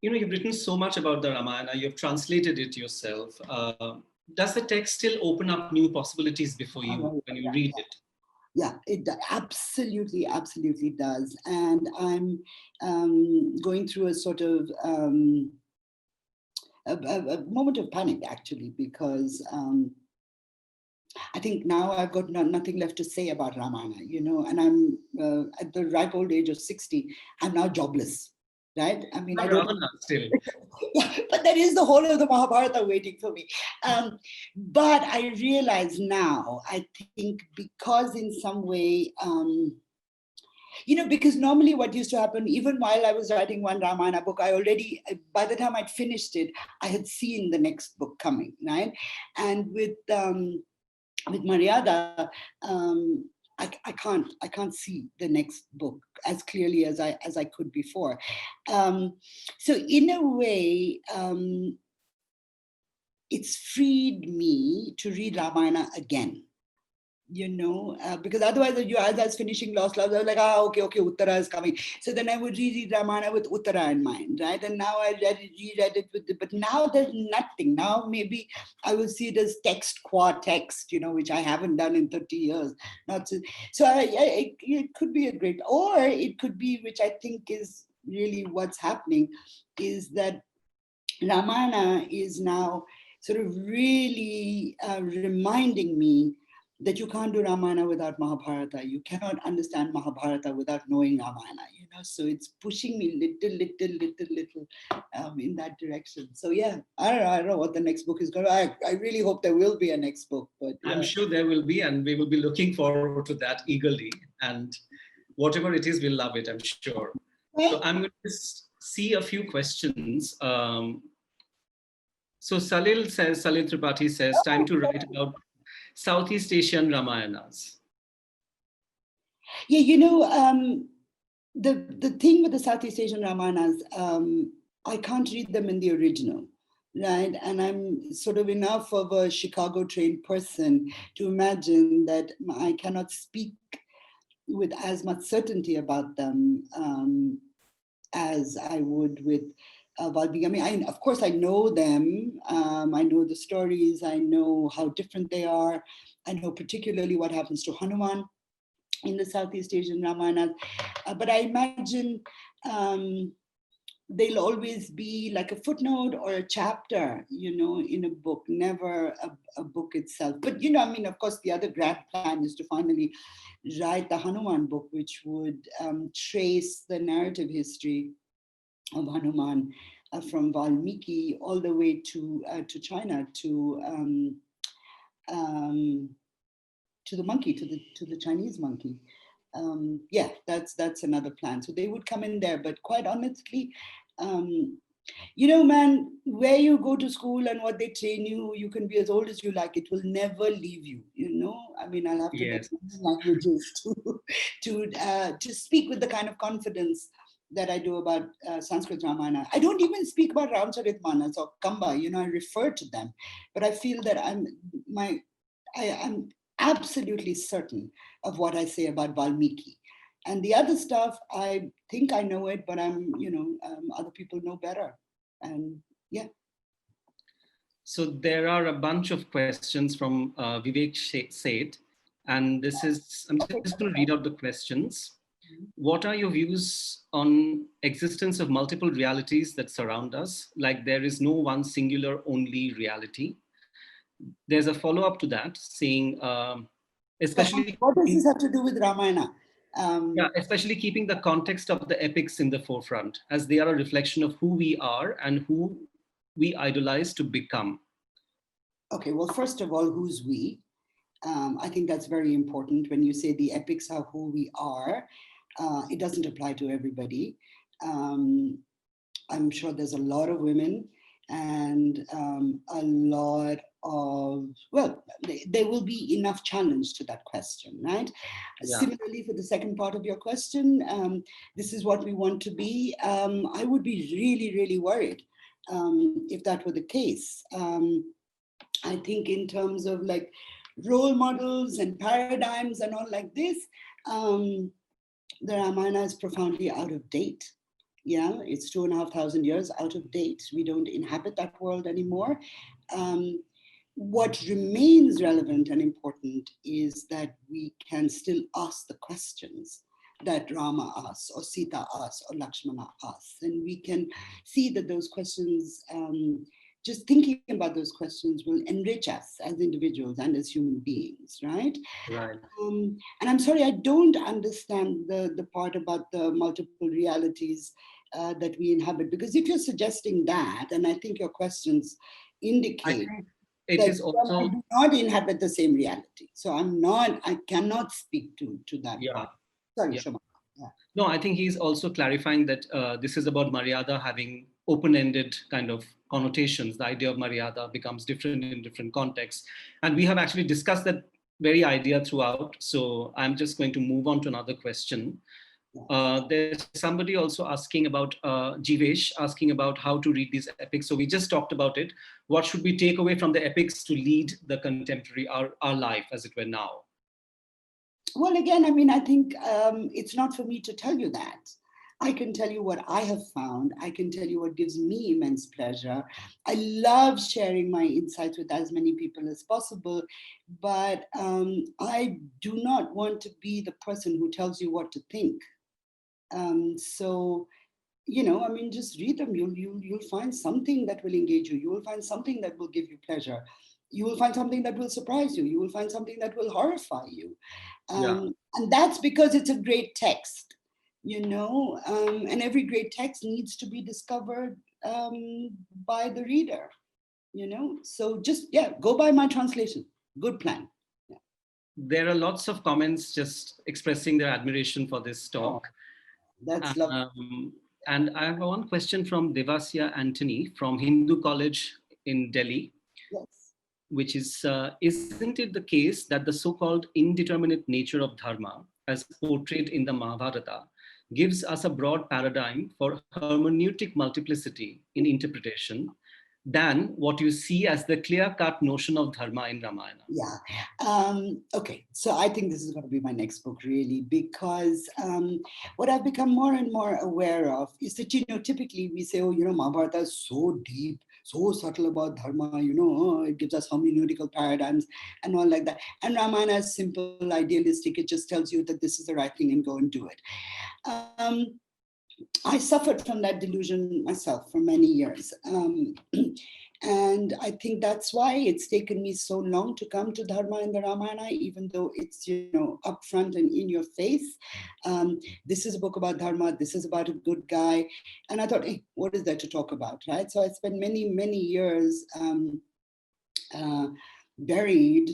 you've written so much about the Ramayana, you've translated it yourself. Does the text still open up new possibilities before you when you read it? Yeah, it absolutely does. And I'm going through a sort of a moment of panic, actually, because I think now I've got nothing left to say about Ramayana, and I'm at the ripe old age of 60, I'm now jobless. Right? I mean, I don't still. But there is the whole of the Mahabharata waiting for me. But I realize now, I think, because in some way, Because normally what used to happen, even while I was writing one Ramayana book, by the time I'd finished it, I had seen the next book coming, right? And with Maryada, I can't see the next book as clearly as I could before. So in a way, it's freed me to read Ramayana again. Because otherwise, as I was finishing Lost Love, I was like, okay, Uttara is coming. So then I would reread Ramayana with Uttara in mind, right? And now I reread it but now there's nothing. Now maybe I will see it as text qua text, which I haven't done in 30 years. It could be a great, or it could be, which I think is really what's happening, is that Ramayana is now sort of really reminding me that you can't do Ramayana without Mahabharata. You cannot understand Mahabharata without knowing Ramayana, so it's pushing me little in that direction. So yeah, I don't know what the next book is going to, I really hope there will be a next book, but yeah. I'm sure there will be, and we will be looking forward to that eagerly, and whatever it is, we'll love it, I'm sure. So I'm going to see a few questions. So Salil Tripathi says, time to write about Southeast Asian Ramayanas. Yeah, the thing with the Southeast Asian Ramayanas, I can't read them in the original, right? And I'm sort of enough of a Chicago trained person to imagine that I cannot speak with as much certainty about them as I would with Valmiki. I mean, of course, I know them. I know the stories. I know how different they are. I know particularly what happens to Hanuman in the Southeast Asian Ramayana. But I imagine they'll always be like a footnote or a chapter, in a book, never a book itself. But, of course, the other grand plan is to finally write the Hanuman book, which would trace the narrative history of Hanuman from Valmiki all the way to China, to the monkey, to the Chinese monkey. Yeah, that's another plan. So they would come in there, but quite honestly, man, where you go to school and what they train you, you can be as old as you like. It will never leave you. I mean, I'll have to get languages to speak with the kind of confidence that I do about Sanskrit Ramayana. I don't even speak about Ramcharitmanas or Kamba. I refer to them, but I feel that I'm absolutely certain of what I say about Valmiki. And the other stuff, I think I know it, but other people know better. And yeah. So there are a bunch of questions from Vivek Seth, and I'm just going to read out the questions. What are your views on existence of multiple realities that surround us? Like there is no one singular only reality. There's a follow-up to that saying, especially... What does this have to do with Ramayana? Especially keeping the context of the epics in the forefront, as they are a reflection of who we are and who we idolize to become. Okay, well, first of all, who's we? I think that's very important. When you say the epics are who we are, it doesn't apply to everybody. I'm sure there's a lot of women and a lot of, there will be enough challenge to that question, right? Yeah. Similarly, for the second part of your question, this is what we want to be. I would be really, really worried if that were the case. I think in terms of like role models and paradigms and all like this, the Ramayana is profoundly out of date. Yeah, it's 2,500 years out of date. We don't inhabit that world anymore. What remains relevant and important is that we can still ask the questions that Rama asks, or Sita asks, or Lakshmana asks. And we can see that those questions, just thinking about those questions will enrich us as individuals and as human beings, right? Right. And I'm sorry, I don't understand the part about the multiple realities that we inhabit, because if you're suggesting that, and I think your questions indicate it is also... I do not inhabit the same reality. So I cannot speak to that. Yeah. Sorry, yeah. Shoma. Yeah. No, I think he's also clarifying that this is about Maryada having open-ended kind of connotations. The idea of Maryada becomes different in different contexts. And we have actually discussed that very idea throughout. So I'm just going to move on to another question. There's somebody also asking about, Jivesh, asking about how to read these epics. So we just talked about it. What should we take away from the epics to lead the contemporary, our life as it were now? Well, again, I mean, I think it's not for me to tell you that. I can tell you what I have found. I can tell you what gives me immense pleasure. I love sharing my insights with as many people as possible, but I do not want to be the person who tells you what to think. So, you know, I mean, just read them. You'll find something that will engage you. You will find something that will give you pleasure. You will find something that will surprise you. You will find something that will horrify you. And that's because it's a great text, you know, and every great text needs to be discovered by the reader, you know. So just, go by my translation. Good plan. Yeah. There are lots of comments just expressing their admiration for this talk. That's lovely. And I have one question from Devasya Anthony from Hindu College in Delhi. Yes. Which is, isn't it the case that the so-called indeterminate nature of Dharma, as portrayed in the Mahabharata, gives us a broad paradigm for hermeneutic multiplicity in interpretation than what you see as the clear-cut notion of Dharma in Ramayana? Yeah. Okay. So I think this is going to be my next book, really, because what I've become more and more aware of is that, you know, typically we say, oh, you know, Mahabharata is so deep, so subtle about Dharma, you know, it gives us hermeneutical paradigms and all like that. And Ramayana is simple, idealistic. It just tells you that this is the right thing and go and do it. I suffered from that delusion myself for many years. And I think that's why it's taken me so long to come to Dharma in the Ramayana, even though it's, you know, upfront and in your face. This is a book about Dharma. This is about a good guy. And I thought, hey, what is there to talk about, right? So I spent many, many years buried,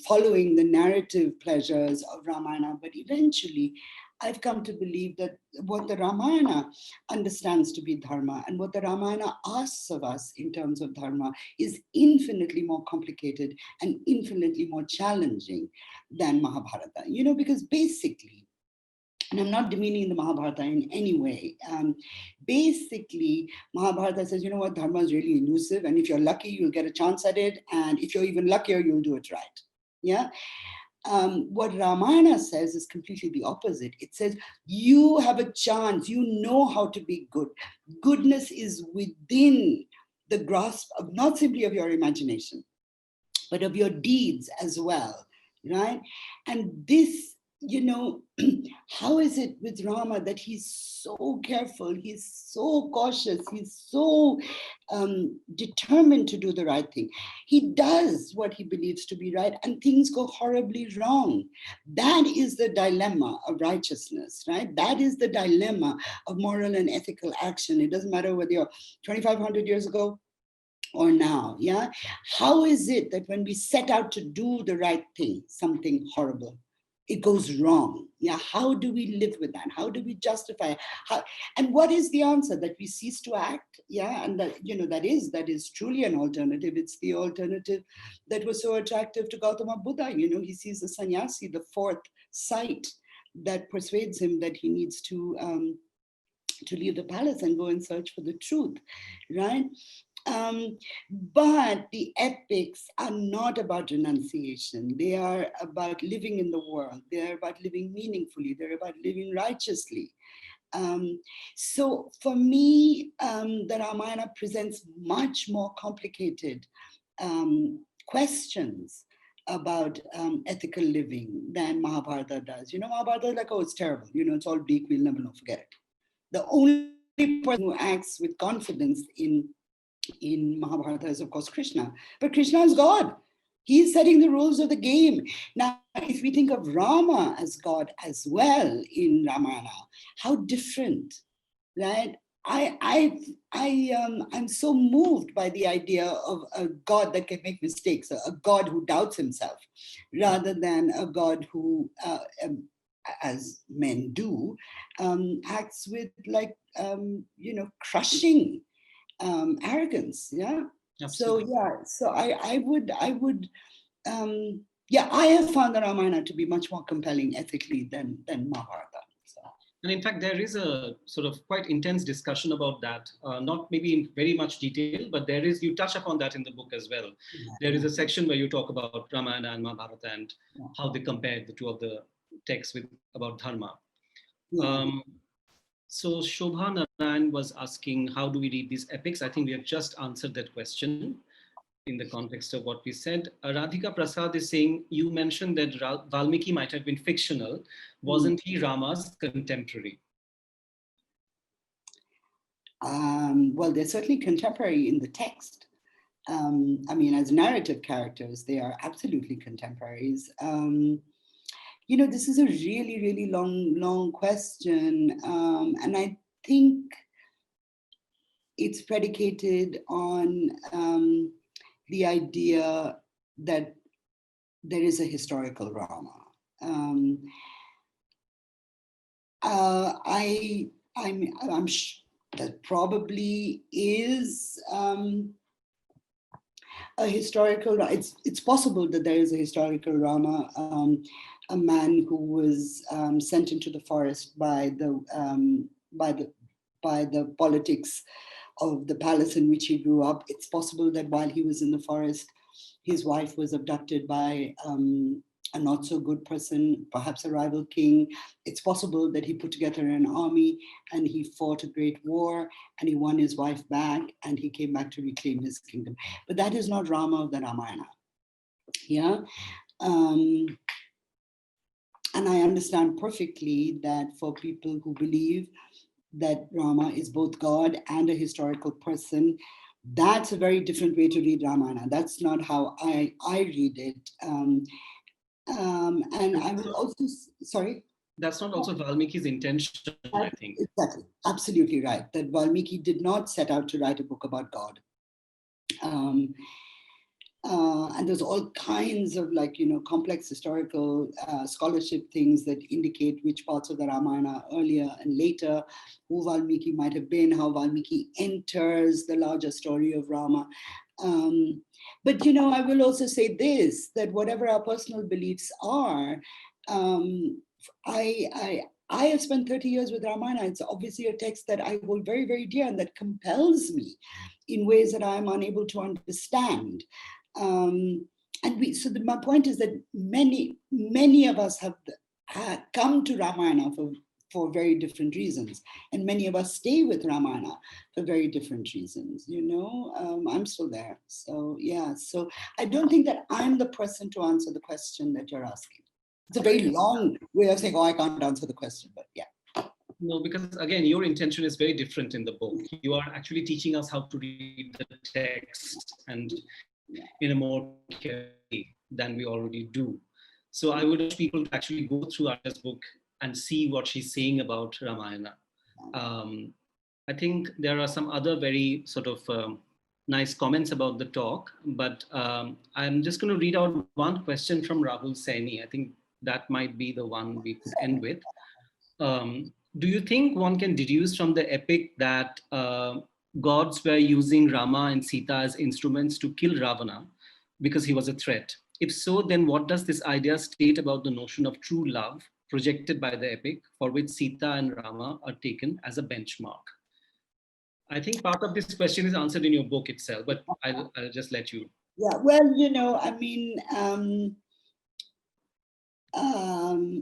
following the narrative pleasures of Ramayana. But eventually, I've come to believe that what the Ramayana understands to be Dharma and what the Ramayana asks of us in terms of Dharma is infinitely more complicated and infinitely more challenging than Mahabharata. You know, because basically, and I'm not demeaning the Mahabharata in any way. Basically, Mahabharata says, you know what, Dharma is really elusive. And if you're lucky, you'll get a chance at it. And if you're even luckier, you'll do it right. Yeah. What Ramayana says is completely the opposite. It says, you have a chance, you know how to be good. Goodness is within the grasp of not simply of your imagination, but of your deeds as well, right? And this, you know, how is it with Rama that he's so careful, he's so cautious, he's so determined to do the right thing. He does what he believes to be right and things go horribly wrong. That is the dilemma of righteousness, right? That is the dilemma of moral and ethical action. It doesn't matter whether you're 2,500 years ago or now, yeah? How is it that when we set out to do the right thing, something horrible, it goes wrong? Yeah, how do we live with that? How do we justify it? And what is the answer? That we cease to act? Yeah, and that, you know, that is truly an alternative. It's the alternative that was so attractive to Gautama Buddha. You know, he sees the sannyasi, the fourth sight that persuades him that he needs to leave the palace and go and search for the truth, right? But the epics are not about renunciation. They are about living in the world. They're about living meaningfully. They're about living righteously. So for me, the Ramayana presents much more complicated questions about ethical living than Mahabharata does. You know, Mahabharata is like, oh, it's terrible. You know, it's all bleak. We'll never know. Forget it. The only person who acts with confidence in Mahabharata is, of course, Krishna. But Krishna is God. He's setting the rules of the game. Now, if we think of Rama as God as well in Ramayana, how different, right? I'm so moved by the idea of a God that can make mistakes, a God who doubts himself, rather than a God who as men do, acts with like, crushing arrogance. Yeah. Absolutely. So yeah, so I would, yeah, I have found the Ramayana to be much more compelling ethically than Mahabharata. So. And in fact, there is a sort of quite intense discussion about that, not maybe in very much detail, but there is, you touch upon that in the book as well. There is a section where you talk about Ramayana and Mahabharata and how they compare the two of the texts with about Dharma. So Shobha Narayan was asking, how do we read these epics? I think we have just answered that question in the context of what we said. Radhika Prasad is saying, you mentioned that Valmiki might have been fictional. Wasn't he Rama's contemporary? Well, they're certainly contemporary in the text. I mean, as narrative characters, they are absolutely contemporaries. This is a really, really long question. And I think it's predicated on the idea that there is a historical Rama. I'm sure that probably is a historical. It's possible that there is a historical Rama, a man who was sent into the forest by the politics of the palace in which he grew up. It's possible that while he was in the forest, his wife was abducted by a not so good person, perhaps a rival king. It's possible that he put together an army and he fought a great war and he won his wife back and he came back to reclaim his kingdom. But that is not Rama of the Ramayana. Yeah. And I understand perfectly that for people who believe that Rama is both God and a historical person, that's a very different way to read Ramayana. That's not how I read it. And I will also, sorry? That's not also Valmiki's intention, I think. Exactly, absolutely right. That Valmiki did not set out to write a book about God. And there's all kinds of complex historical scholarship things that indicate which parts of the Ramayana earlier and later, who Valmiki might have been, how Valmiki enters the larger story of Rama. But I will also say this, that whatever our personal beliefs are, I have spent 30 years with Ramayana. It's obviously a text that I hold very, very dear and that compels me in ways that I'm unable to understand. My point is that many of us have come to Ramayana for very different reasons, and many of us stay with Ramayana for very different reasons. I'm still there. So yeah, so I don't think that I'm the person to answer the question that you're asking. It's a very long way of saying, oh, I can't answer the question, but yeah. No, because again, your intention is very different in the book. You are actually teaching us how to read the text and in a more carefully than we already do. So I would urge people to actually go through Arshya's book and see what she's saying about Ramayana. I think there are some other very sort of nice comments about the talk, but I'm just going to read out one question from Rahul Saini. I think that might be the one we could end with. Do you think one can deduce from the epic that gods were using Rama and Sita as instruments to kill Ravana because he was a threat? If so, then what does this idea state about the notion of true love projected by the epic, for which Sita and Rama are taken as a benchmark? I think part of this question is answered in your book itself, but I'll just let you. Yeah, well, I mean,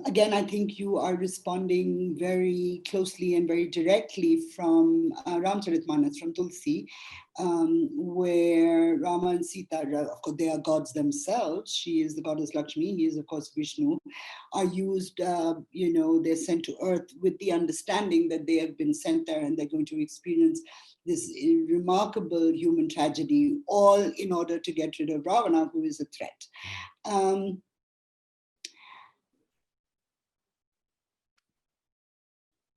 again, I think you are responding very closely and very directly from Ramcharitmanas, from Tulsi, where Rama and Sita, of course, they are gods themselves. She is the goddess Lakshmi, he is, of course, Vishnu, are used, they're sent to earth with the understanding that they have been sent there and they're going to experience this remarkable human tragedy, all in order to get rid of Ravana, who is a threat.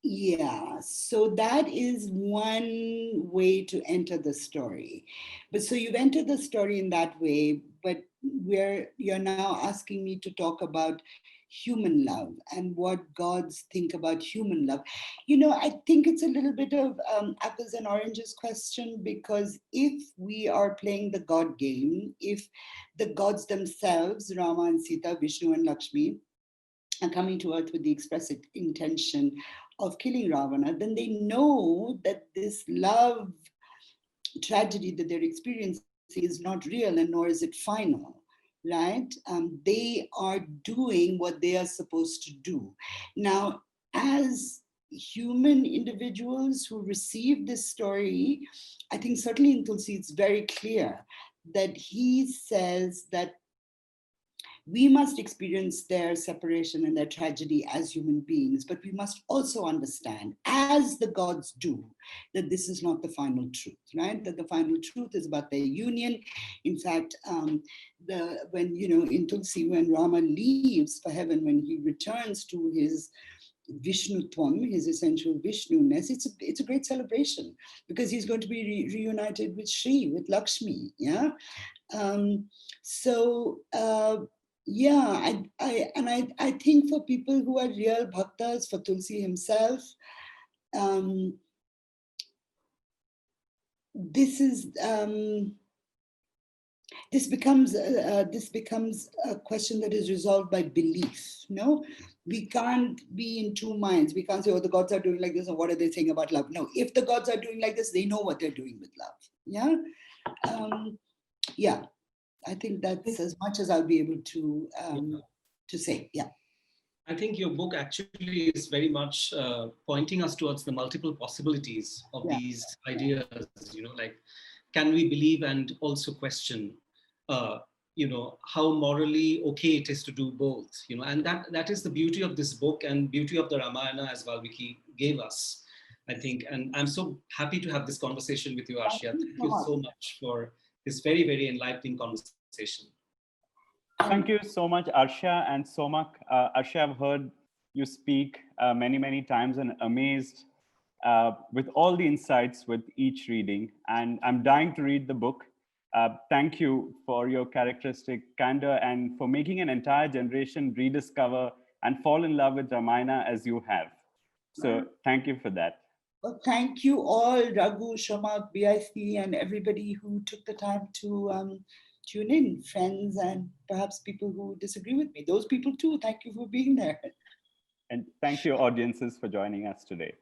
Yeah, so that is one way to enter the story. But so you've entered the story in that way, but you're now asking me to talk about human love and what gods think about human love. You know, I think it's a little bit of apples and oranges question, because if we are playing the God game, if the gods themselves, Rama and Sita, Vishnu and Lakshmi, are coming to earth with the express intention of killing Ravana, then they know that this love tragedy that they're experiencing is not real, and nor is it final, right? They are doing what they are supposed to do. Now, as human individuals who receive this story, I think certainly in Tulsi it's very clear that he says that we must experience their separation and their tragedy as human beings, but we must also understand, as the gods do, that this is not the final truth, right? That the final truth is about their union. In fact, when, you know, in Tulsi, when Rama leaves for heaven, when he returns to his Vishnutvam, his essential Vishnuness, it's a great celebration, because he's going to be reunited with Shri, with Lakshmi, yeah? Yeah, I think for people who are real bhaktas, for Tulsi himself, this becomes a question that is resolved by belief. No, we can't be in two minds. We can't say, oh, the gods are doing like this, and what are they saying about love? No, if the gods are doing like this, they know what they're doing with love. Yeah, yeah. I think that's as much as I'll be able to say. Yeah. I think your book actually is very much pointing us towards the multiple possibilities of these ideas. You know, like, can we believe and also question? You know, how morally okay it is to do both. You know, and that is the beauty of this book and beauty of the Ramayana, as Valmiki gave us, I think. And I'm so happy to have this conversation with you, Arshia. Thank you so much for this very, very enlightening conversation. Thank you so much, Arshia and Somak. Arshia, I've heard you speak many, many times and amazed with all the insights with each reading. And I'm dying to read the book. Thank you for your characteristic candor and for making an entire generation rediscover and fall in love with Ramayana as you have. So thank you for that. Well, thank you all, Raghu, Somak, BIC, and everybody who took the time to tune in, friends and perhaps people who disagree with me. Those people too, thank you for being there. And thank you, audiences, for joining us today.